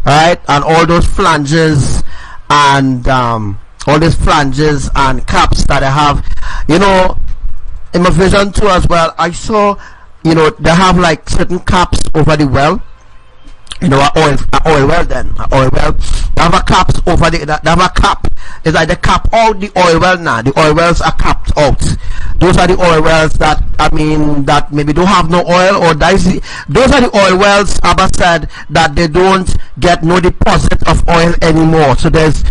right, and all those flanges and all these flanges and caps that they have, you know. In my vision too as well, I saw, you know, they have like certain caps over the well, you know, oil well. They have a caps over they have a cap. It's like they cap out the oil well now. The oil wells are capped out. Those are the oil wells that, I mean, that maybe don't have no oil, or those are the oil wells, Abba said, that they don't get no deposit of oil anymore. So there's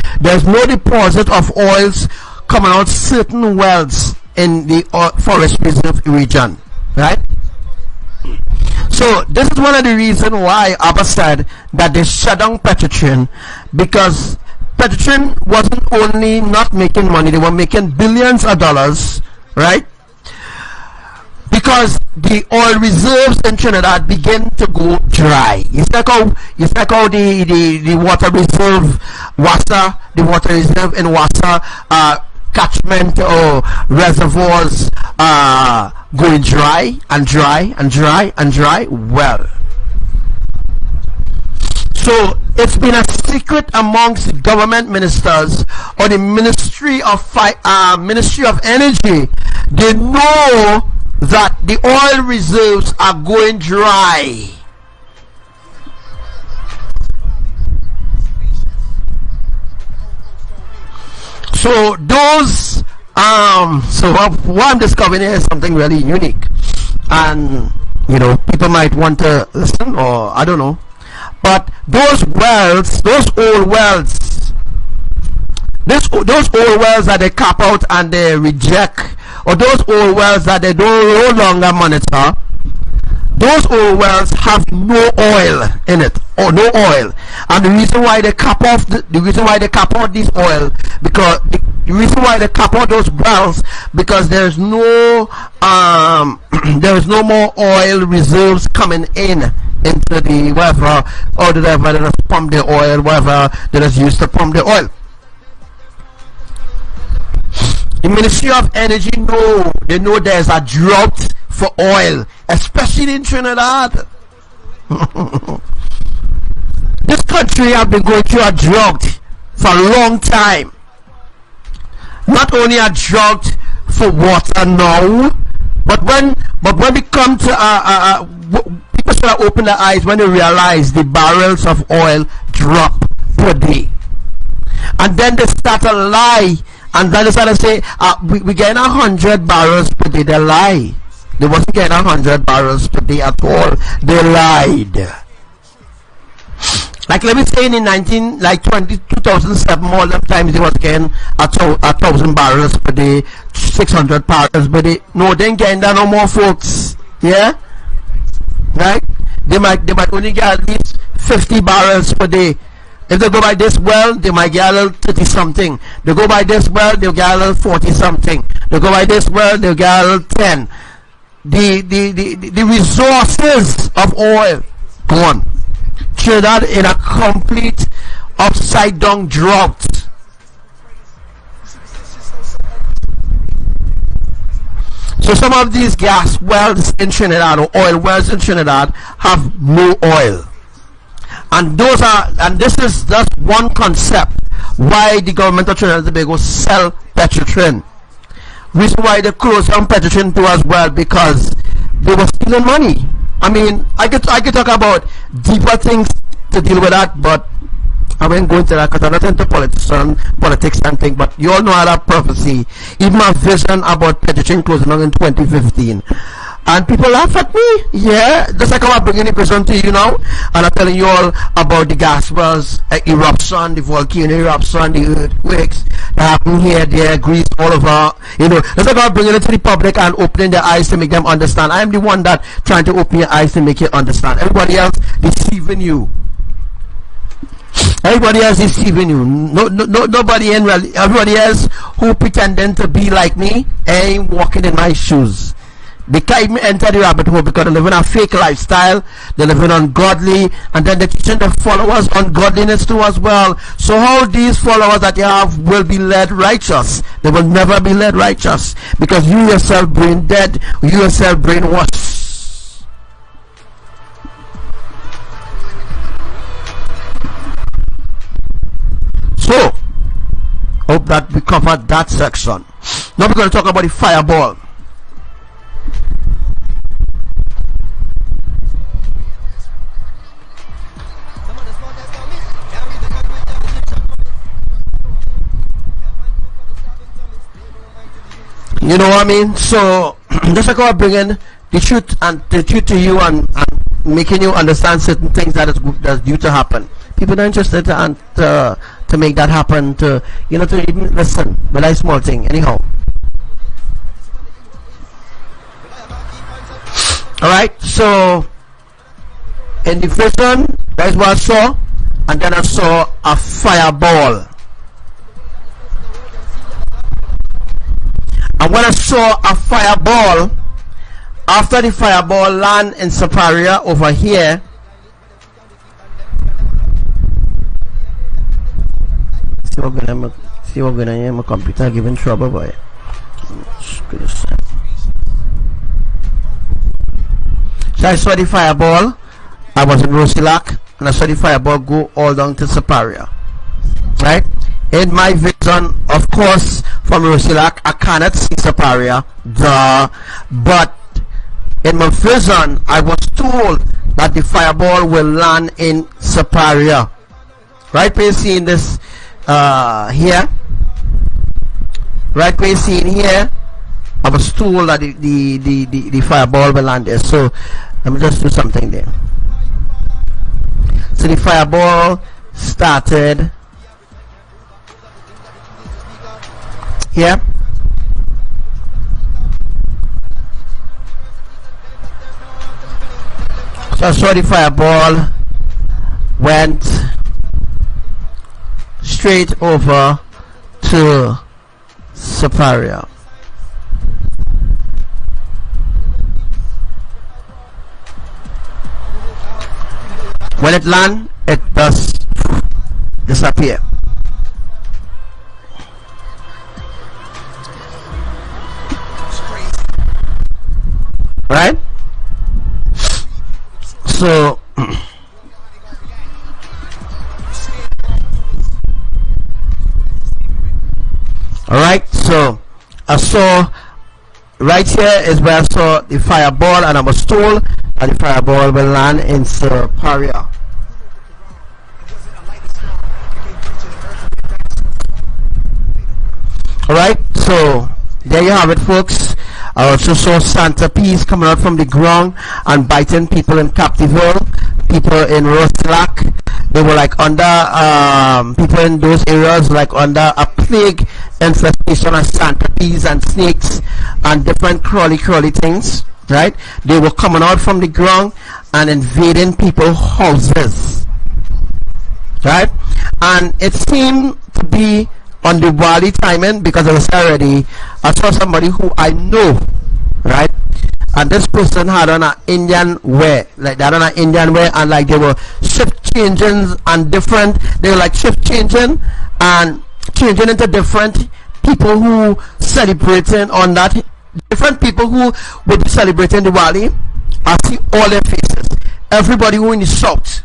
no deposit of oils coming out certain wells in the forest reserve region, right? So this is one of the reasons why Abba said that they shut down Petrotrin, because Petrotrin wasn't only not making money, they were making billions of dollars, right? Because the oil reserves in Trinidad begin to go dry. It's like how the water reserve, the water reserve in Wassa, catchment or reservoirs going dry and dry and dry and dry. Well, so it's been a secret amongst government ministers or the Ministry of Energy. They know that the oil reserves are going dry. So those so what I'm discovering here is something really unique, and you know, people might want to listen, or I don't know, but those wells, those old wells that they cap out and they reject, or those old wells that they don't no longer monitor, those oil wells have no oil in it, or no oil. And the reason why they cap off the reason why they cap out this oil, because the reason why they cap out those wells, because there's no more oil reserves coming in into the whatever, or whatever they just pump the oil, whatever they just used to pump the oil. The Ministry of Energy they know there's a drought for oil, especially in Trinidad. This country have been going through a drought for a long time. Not only a drought for water now, but when we come to people should open their eyes when they realize the barrels of oil drop per day, and then they start to lie. And then they started to say, we getting 100 barrels per day. They lie. They wasn't getting 100 barrels per day at all. They lied. Like, let me say in 2007, all them times they was getting 1,000 barrels per day, 600 barrels per day. No, they ain't getting that no more, folks. Yeah? Right? They might only get at least 50 barrels per day. If they go by this well, they might get a little 30 something. They go by this well, they'll get a little 40 something. They go by this well, they'll get a little 10. The resources of oil gone. Show that in a complete upside down drought. So some of these gas wells in Trinidad or oil wells in Trinidad have no oil. And this is just one concept why the government of Trinidad and Tobago sell Petrotrin. Reason why they closed down Petrotrin too as well, because they were stealing money. I mean, I could talk about deeper things to deal with that, but I won't go into that because I'm not into politics and things. But you all know how that prophecy, even my vision about Petrotrin closing down in 2015. And people laugh at me. Yeah, just like I'm bringing the vision to you now, and I'm telling you all about the gas wells eruption, the volcano eruption, the earthquakes that happen here, there, Greece, all over. You know, just like I'm bringing it to the public and opening their eyes to make them understand. I am the one that trying to open your eyes to make you understand. Everybody else deceiving you. Everybody else is deceiving you. Nobody in reality. Everybody else who pretending to be like me ain't walking in my shoes. They can't even enter the rabbit hole because they're living a fake lifestyle, they're living ungodly, and then they're teaching their followers ungodliness too as well. So how these followers that you have will be led righteous? They will never be led righteous because you yourself brain dead, you yourself brainwashed. So, hope that we covered that section. Now we're going to talk about the fireball. You know what I mean? So just like I'm bringing the truth to you and making you understand certain things that's due to happen. People are interested to make that happen, to even listen. But that's a small thing anyhow. Alright, so in the vision, that's what I saw, and then I saw a fireball. And when I saw a fireball, after the fireball land in Superior over here, see what gonna hear my computer giving trouble, boy. So I saw the fireball. I was in Rosilak, and I saw the fireball go all down to Superior. Right? In my vision, of course, from Rosilak, I cannot see Superior, but in my vision, I was told that the fireball will land in Superior. Right where you see in this here, right where you see in here, I was told that the fireball will land there. So let me just do something there. So the fireball started here. So I saw the fireball went straight over to Superior. When it lands, it does disappear. Right? So alright, so I saw right here is where I saw the fireball, and I was told that the fireball will land in Superior. Alright, so there you have it, folks. I also saw centipedes coming out from the ground and biting people in Captiville, people in Rosilak. They were like under people in those areas like under a plague infestation of centipedes and snakes and different crawly things. Right? They were coming out from the ground and invading people's houses. Right? and it seemed to be on the Wali timing, because I was already, I saw somebody who I know, right? And this person had on an Indian wear, like they had on an Indian wear, and like they were shift changing and different. They were like shift changing and changing into different people who celebrating on that. Different people who would be celebrating the Wali. I see all their faces. Everybody who in the south.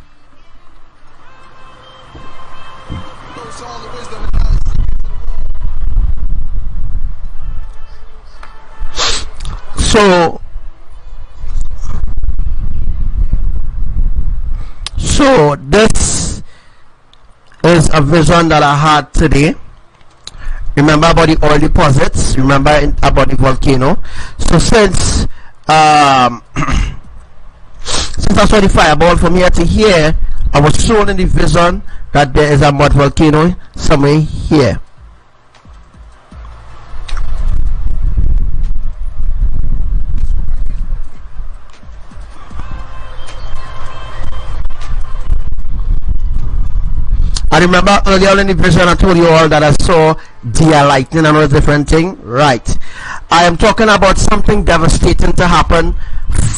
So this is a vision that I had today. Remember about the oil deposits, remember about the volcano. So since since I saw the fireball from here to here, I was shown in the vision that there is a mud volcano somewhere here. I remember earlier in the vision I told you all that I saw deer lightning and all different thing. Right. I am talking about something devastating to happen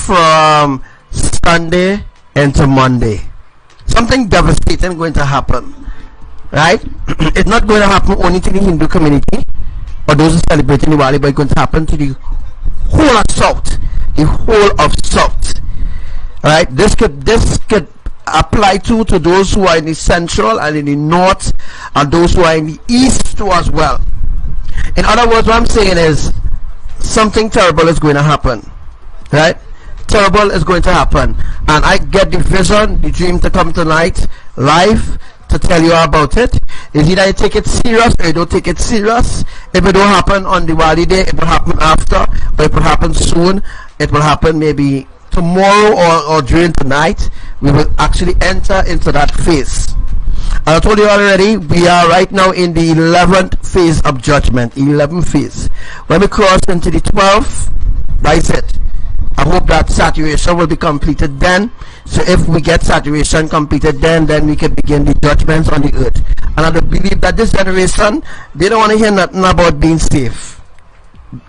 from Sunday into Monday. Something devastating going to happen. Right? It's not going to happen only to the Hindu community or those who celebrate Diwali, but it's going to happen to the whole of South. The whole of South. Right? This could apply to those who are in the central and in the north, and those who are in the east too as well. In other words, what I'm saying is something terrible is going to happen, right? Terrible is going to happen, and I get the vision, the dream to come tonight live to tell you about it. Is either you take it serious or you don't take it serious. If it don't happen on the Diwali day, it will happen after, or it will happen soon. It will happen maybe tomorrow or during tonight. We will actually enter into that phase. And I told you already, we are right now in the 11th phase of judgment. 11th phase. When we cross into the 12th, that's it. I hope that saturation will be completed then. So if we get saturation completed then we can begin the judgments on the earth. And I believe that this generation, they don't want to hear nothing about being safe.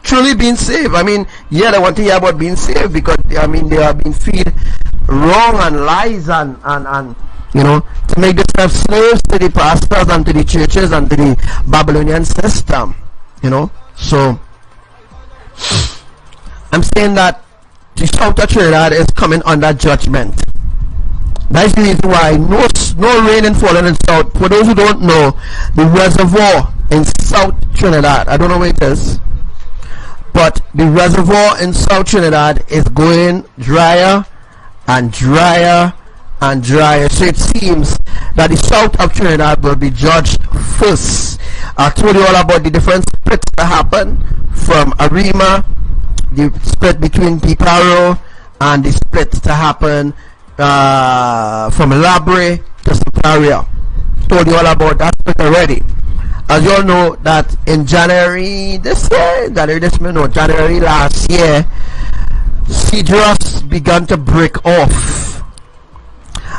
Truly being saved. I mean, yeah, they want to hear about being saved because I mean they have been fed wrong and lies and you know, to make themselves slaves to the pastors and to the churches and to the Babylonian system. You know, so I'm saying that the South of Trinidad is coming under judgment. That's the reason why no rain is falling in South. For those who don't know, the reservoir in South Trinidad, I don't know where it is, but the reservoir in South Trinidad is going drier and drier and drier. So it seems that the South of Trinidad will be judged first. I told you all about the different splits that happen from Arima, the split between Piparo, and the split to happen from Labre to Superior. Told you all about that split already. As you all know that in January last year, Cedrus began to break off.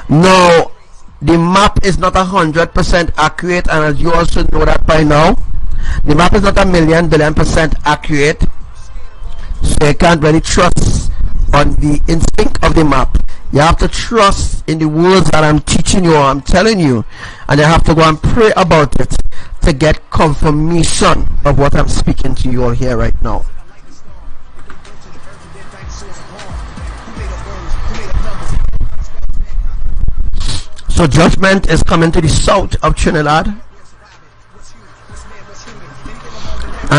Now, the map is not 100% accurate, and as you also know that by now, the map is not a million billion percent accurate. So you can't really trust on the instinct of the map. You have to trust in the words that I'm teaching you or I'm telling you, and you have to go and pray about it to get confirmation of what I'm speaking to you all here right now. So judgment is coming to the south of Trinidad, and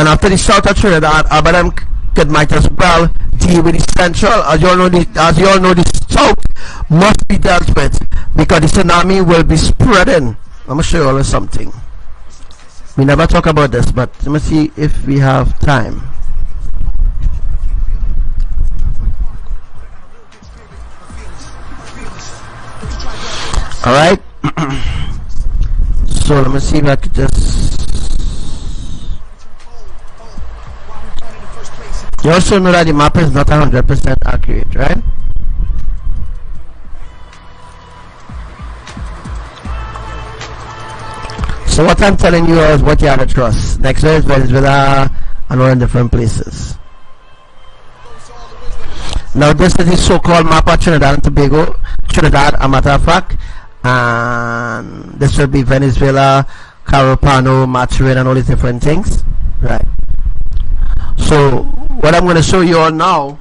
after the south of Trinidad, Abraham might as well deal with the central. As you all know, the south must be dealt with because the tsunami will be spreading. I'm gonna show you all something. We never talk about this, but let me see if we have time. All right. So let me see if I could just. You also know that the map is not 100% accurate, right? So what I'm telling you is what you have to trust. Next verse, Venezuela and all in different places. Now this is the so-called map of Trinidad and Tobago. Trinidad, a matter of fact. And this will be Venezuela, Carribbean, Maturin, and all these different things. Right. So what I'm going to show you all now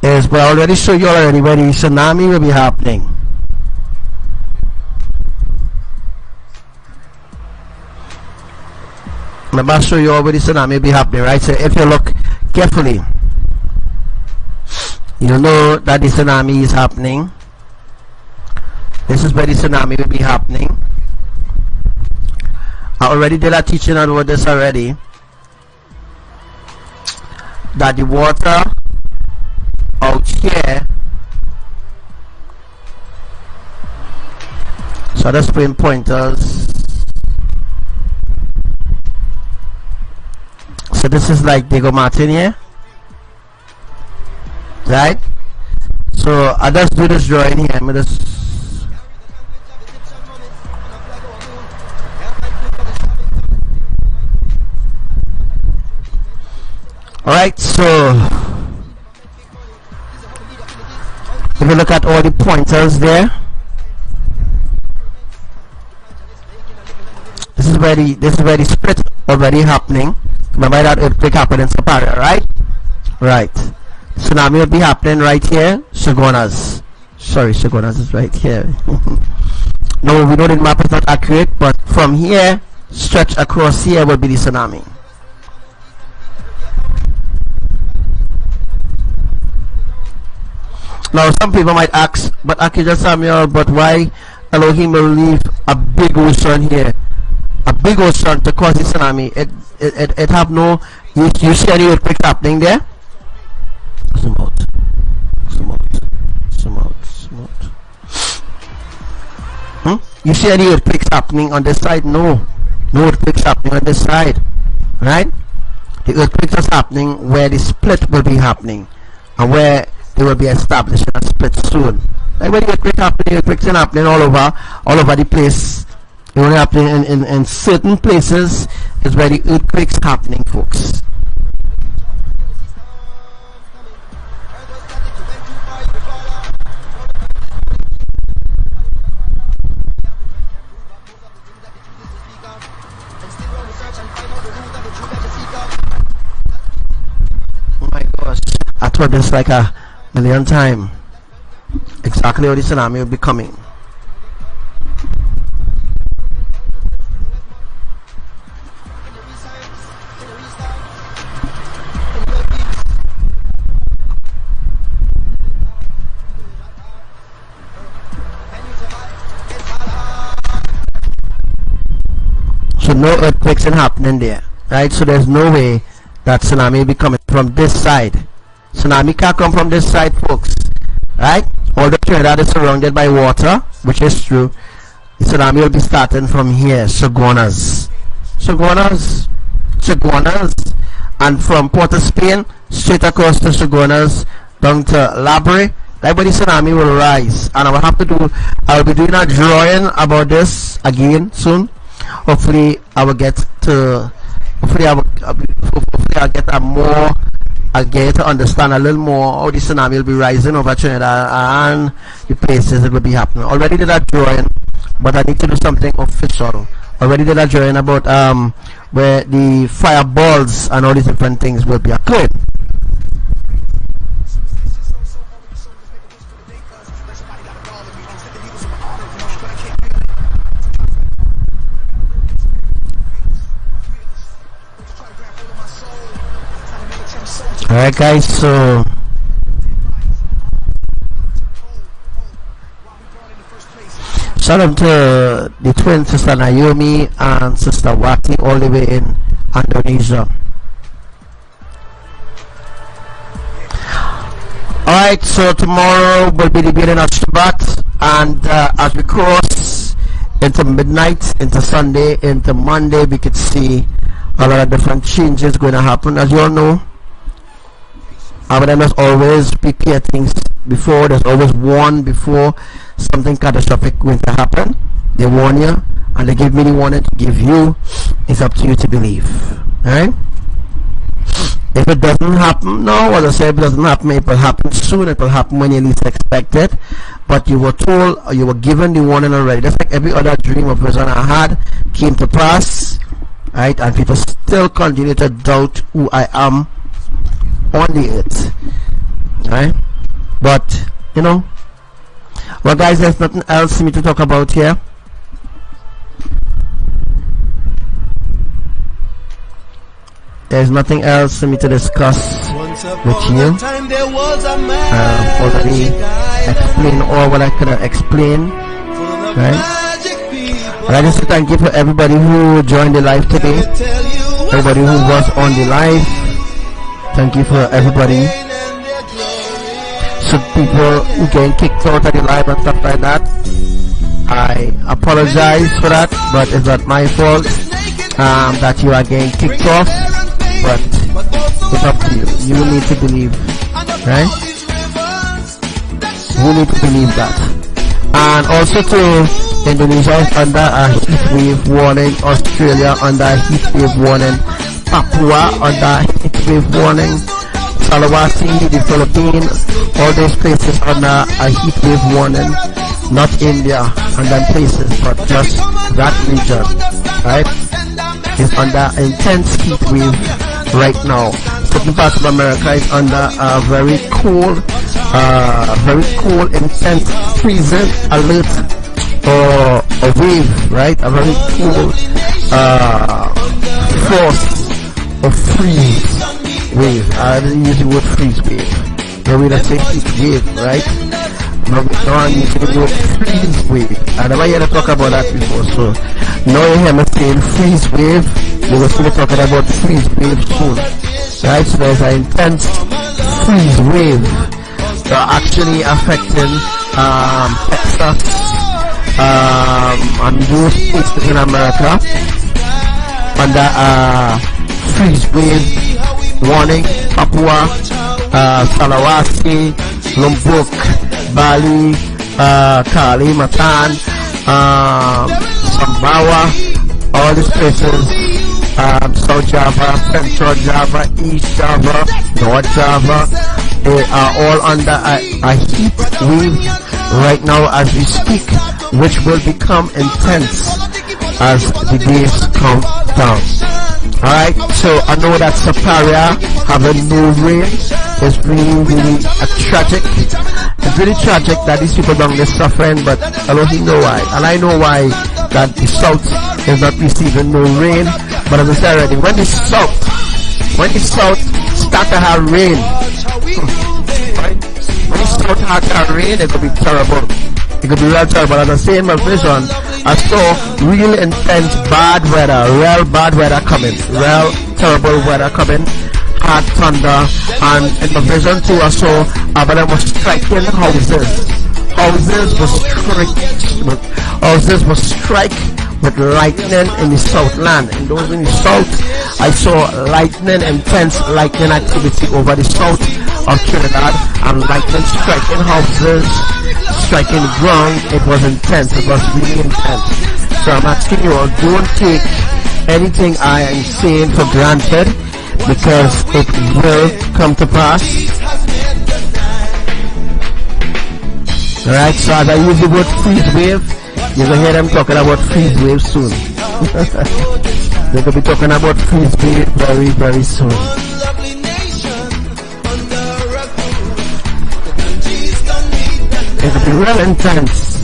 is, but I already showed you already where the tsunami will be happening. I'm about to show you all where the tsunami will be happening, right? So if you look carefully, you know that the tsunami is happening. This is where the tsunami will be happening. I already did a teaching about this already. That the water out here, so let's bring pointers. So this is like Diego Martin here, right? So I just do this drawing here. I'm just alright, so if you look at all the pointers there, this is where the split already happening. Remember that earthquake happened in Superior, right? Right. Tsunami will be happening right here. Shogunas. Sorry, Shogunas is right here. No, we know the map is not accurate, but from here, stretch across here will be the tsunami. Now some people might ask, but Akija Samuel, but why Elohim will leave a big ocean here? A big ocean to cause the tsunami. It have no, you see any earthquake happening there? Zoom out. Zoom out. Zoom out. Zoom out. You see any earthquakes happening on this side? No. No earthquakes happening on this side. Right? The earthquakes is happening where the split will be happening. And where they will be establishing a split soon. Like when the earthquake happening, earthquakes are happening all over the place. It only happening in certain places is where the earthquakes happening, folks. Oh my gosh, I told this like a million times. Exactly how the tsunami will be coming. So no earthquakes are happening there, right? So there's no way that tsunami will be coming from this side. Tsunami can't come from this side, folks, right? Although Trinidad is surrounded by water, which is true, the tsunami will be starting from here, Shogunas, and from Port of Spain straight across to Shogunas down to Labre. Like where the tsunami will rise, and I will be doing a drawing about this again soon. Hopefully I'll get to understand a little more how the tsunami will be rising over Trinidad and the places it will be happening. Already did a drawing, but I need to do something official. Already did a drawing about where the fireballs and all these different things will be occurring. Alright guys, so shout out to the twin sister Naomi and sister Wati all the way in Indonesia. Alright, so tomorrow will be the beginning of Shabbat, and as we cross into midnight, into Sunday, into Monday, we could see a lot of different changes going to happen. As you all know, must always prepare things before. There's always warn before something catastrophic going to happen. They warn you, and they give me the warning to give you. It's up to you to believe. Alright? If it doesn't happen now, as I said, if it doesn't happen, it will happen soon. It will happen when you least expect it. But you were told, or you were given the warning already. Just like every other dream or vision I had came to pass. Right? And people still continue to doubt who I am on the earth. Right? But, you know, well guys, there's nothing else for me to talk about here. There's nothing else for me to discuss with you. Already explained all what I could explain. Right? And I just thank you for everybody who joined the live today. Everybody who was on the live. Thank you for everybody. So people who getting kicked out of the live and stuff like that, I apologize for that, but it's not my fault that you are getting kicked off. But it's up to you. You need to believe, right? You need to believe that. And also to Indonesia is under a heat wave warning, Australia under a heat wave warning, Papua under heat wave warning, Sulawesi, the Philippines, all those places under a heat wave warning. Not India and then places, but just that region, right? Is under intense heat wave right now. Certain parts of America is under a very cold, intense freezing alert or a wave, right? A very cool force of freeze wave. I didn't use the word freeze wave. No, we don't say heat wave, right? No, I'm using the word freeze wave. I never heard to talk about that before, so now you hear me saying freeze wave. You will see me talking about freeze wave soon. Right, so there's an intense freeze wave actually affecting Texas and those states in America under freeze wave warning. Papua, Sulawesi, Lombok, Bali, Kalimantan, Sumbawa, all these places. South Java, Central Java, East Java, North Java, they are all under a heat wave right now as we speak, which will become intense as the days come down. Alright, so I know that Saparia having no rain is really tragic. It's really tragic that these people down there suffering, but Elohim know why, and I know why that the South is not receiving no rain. But as I said already, when the South start to have rain, right? When the South start to have rain, it could be terrible. It could be real terrible. As I say in my vision, I saw real intense bad weather, real bad weather coming, real terrible weather coming, hard thunder, and in my vision too I saw ABBA was striking houses. Houses was strike with lightning in the Southland. And those in the South, I saw lightning, intense lightning activity over the south of Trinidad, and lightning striking houses, striking the ground. It was intense. It was really intense. So I'm asking you all, don't take anything I am saying for granted, because it will come to pass. Alright, so as I use the word freeze wave, you're going to hear them talking about freeze wave soon. They're going to be talking about freeze wave very, very soon. It could be real intense.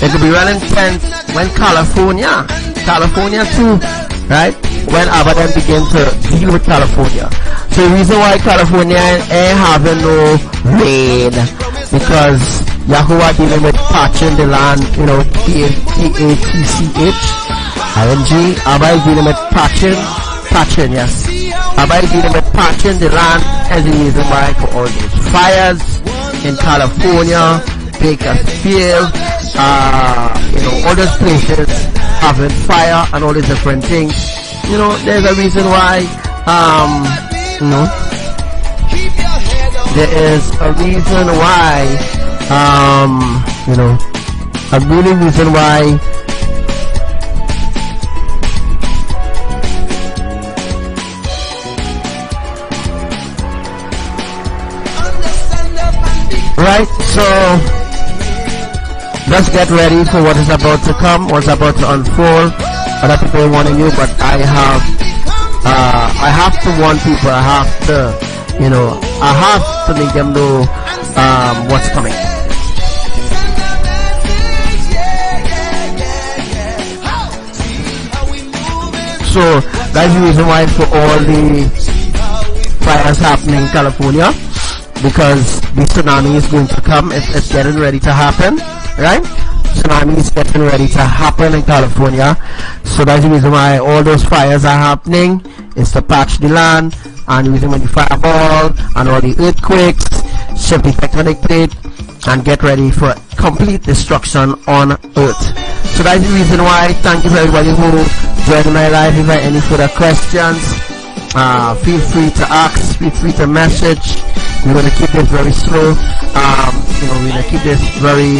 It could be real intense when California too, right? When ABBA then begin to deal with California. So the reason why California ain't having no rain, because Yahuwah dealing with patching the land, you know, P-A-T-C-H-I-N-G. ABBA is dealing with patching, yes. ABBA is dealing with patching the land as the reason why for all those fires in California, Bakersfield, you know, all those places having fire and all these different things. You know, there's a reason why, you know, there is a reason why, you know, a really reason why Right, so let's get ready for what is about to come, what's about to unfold. Other people warning you, but I have to warn people. I have to, I have to make them know what's coming. So that's the reason why for all the fires happening in California, because the tsunami is going to come. It's getting ready to happen, right? Tsunami is getting ready to happen in California. So that's the reason why all those fires are happening. It's to patch the land, and the reason why the fireball and all the earthquakes, shift the tectonic plate, and get ready for complete destruction on Earth. So that's the reason why. Thank you for everybody who joined my live. If there are any further questions, feel free to ask, feel free to message. We're going to keep this very slow. We're going to keep this very,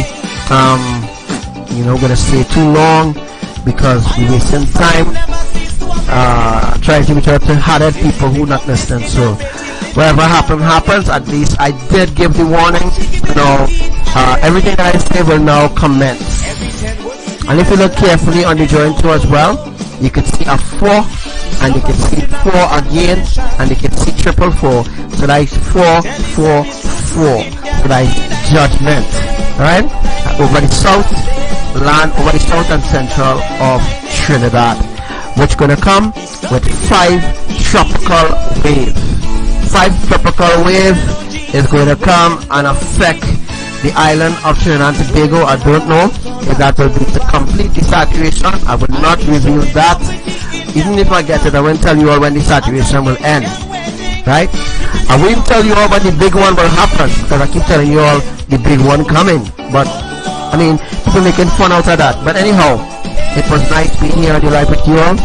we're going to stay too long because we're wasting time. Trying to reach out to hard people who not listening. So whatever happens, at least I did give the warning. Everything that I say will now commence. And if you look carefully on the drawing too as well, you can see a 4, and you can see 4 again, and you can see 444. So that is 444. So that is judgment. Alright? Over the south and central of Trinidad, which gonna come with 5 tropical waves. 5 tropical waves is going to come and affect the island of Trinidad and Tobago. I don't know if that will be the complete desaturation. I will not reveal that. Even if I get it, I won't tell you all when the saturation will end. Right? I won't tell you all when the big one will happen, because I keep telling you all the big one coming. But people making fun out of that. But anyhow, it was nice being here on the live with you all.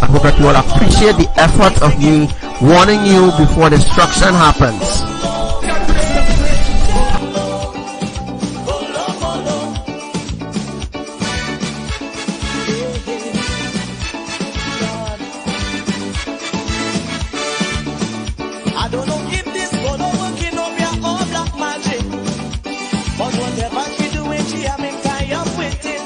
I hope that you all appreciate the effort of me warning you before destruction happens. I don't know if this gonna working up your all black magic, but whatever she doing, she having tie up with it.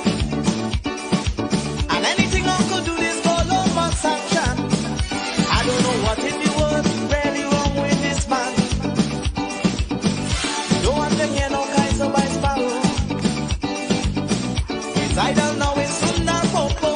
And anything I could do this call over sanction. I don't know what in the world really wrong with this man. Don't want to hear no kinds of vice power. It's idle now, it's soon not popo.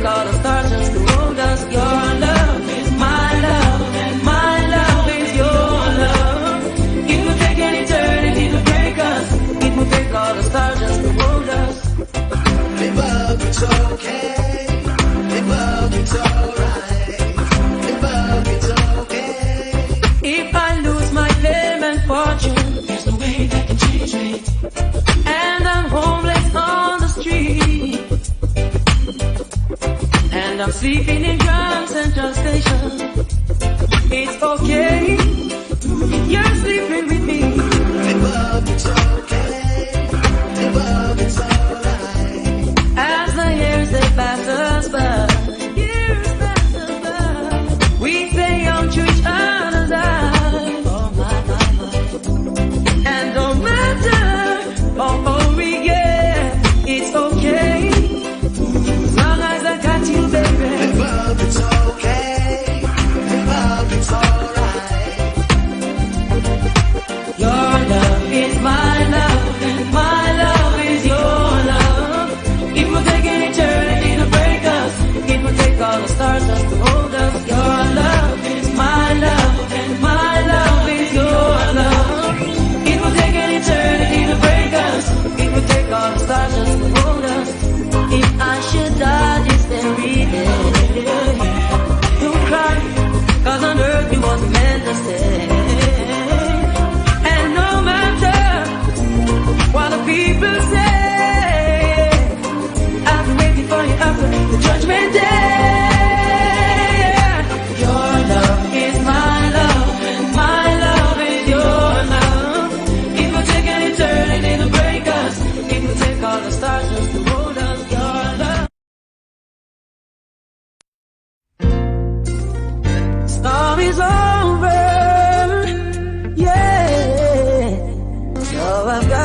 all the stars just to hold us. Your love is my love, and my love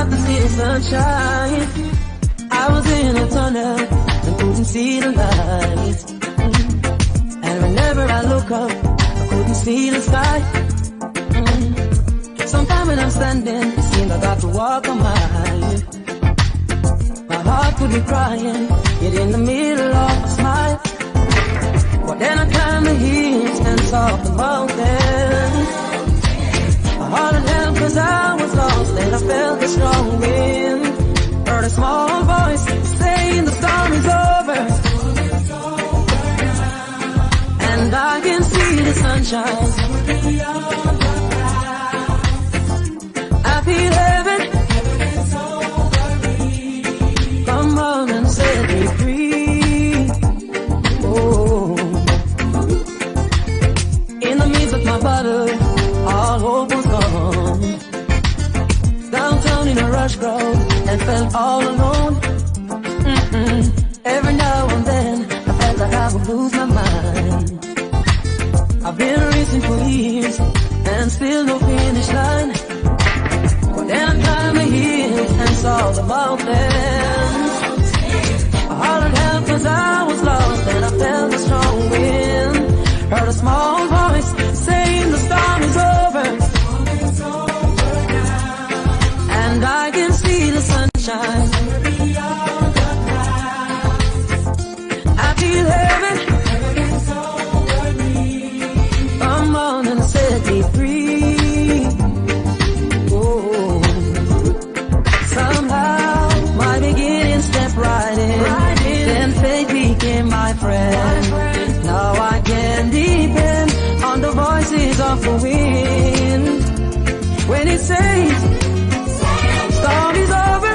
got to see the sunshine. I was in a tunnel and couldn't see the light. And whenever I look up, I couldn't see the sky. Sometimes when I'm standing, it seems I got to walk a mile. My heart could be crying, yet in the middle of a smile. But then I climbed the hills and saw the mountains. My heart had help 'cause I was lost and I felt a strong wind. Heard a small voice saying the storm is over. And I can see the sunshine. I feel heaven. Come on and set me free. Oh. In the midst of my battle, all hope was gone. Downtown in a rush crowd and felt all alone. Every now and then I felt like I would lose my mind. I've been racing for years and still no finish line. But then I climbed the hills and saw the mountains. I hollered help 'cause I was lost and I felt a strong wind. Heard a small voice saying the storm is over. And I can see the sunshine. I feel heaven. Come on and set me free. Oh. Somehow my beginning stepped right in. Then faith became my friend. Now I can depend on the voices of the wind. When it says storm is over,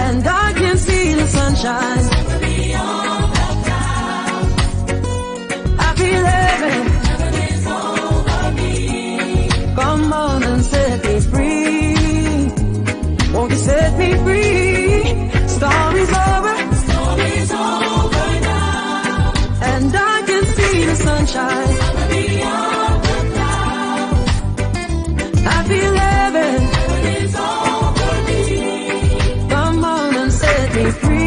and I can see the sunshine. I feel heaven. Come on and set me free. Won't you set me free? Storm is over, and I can see the sunshine. I feel heaven. Come on and set me free.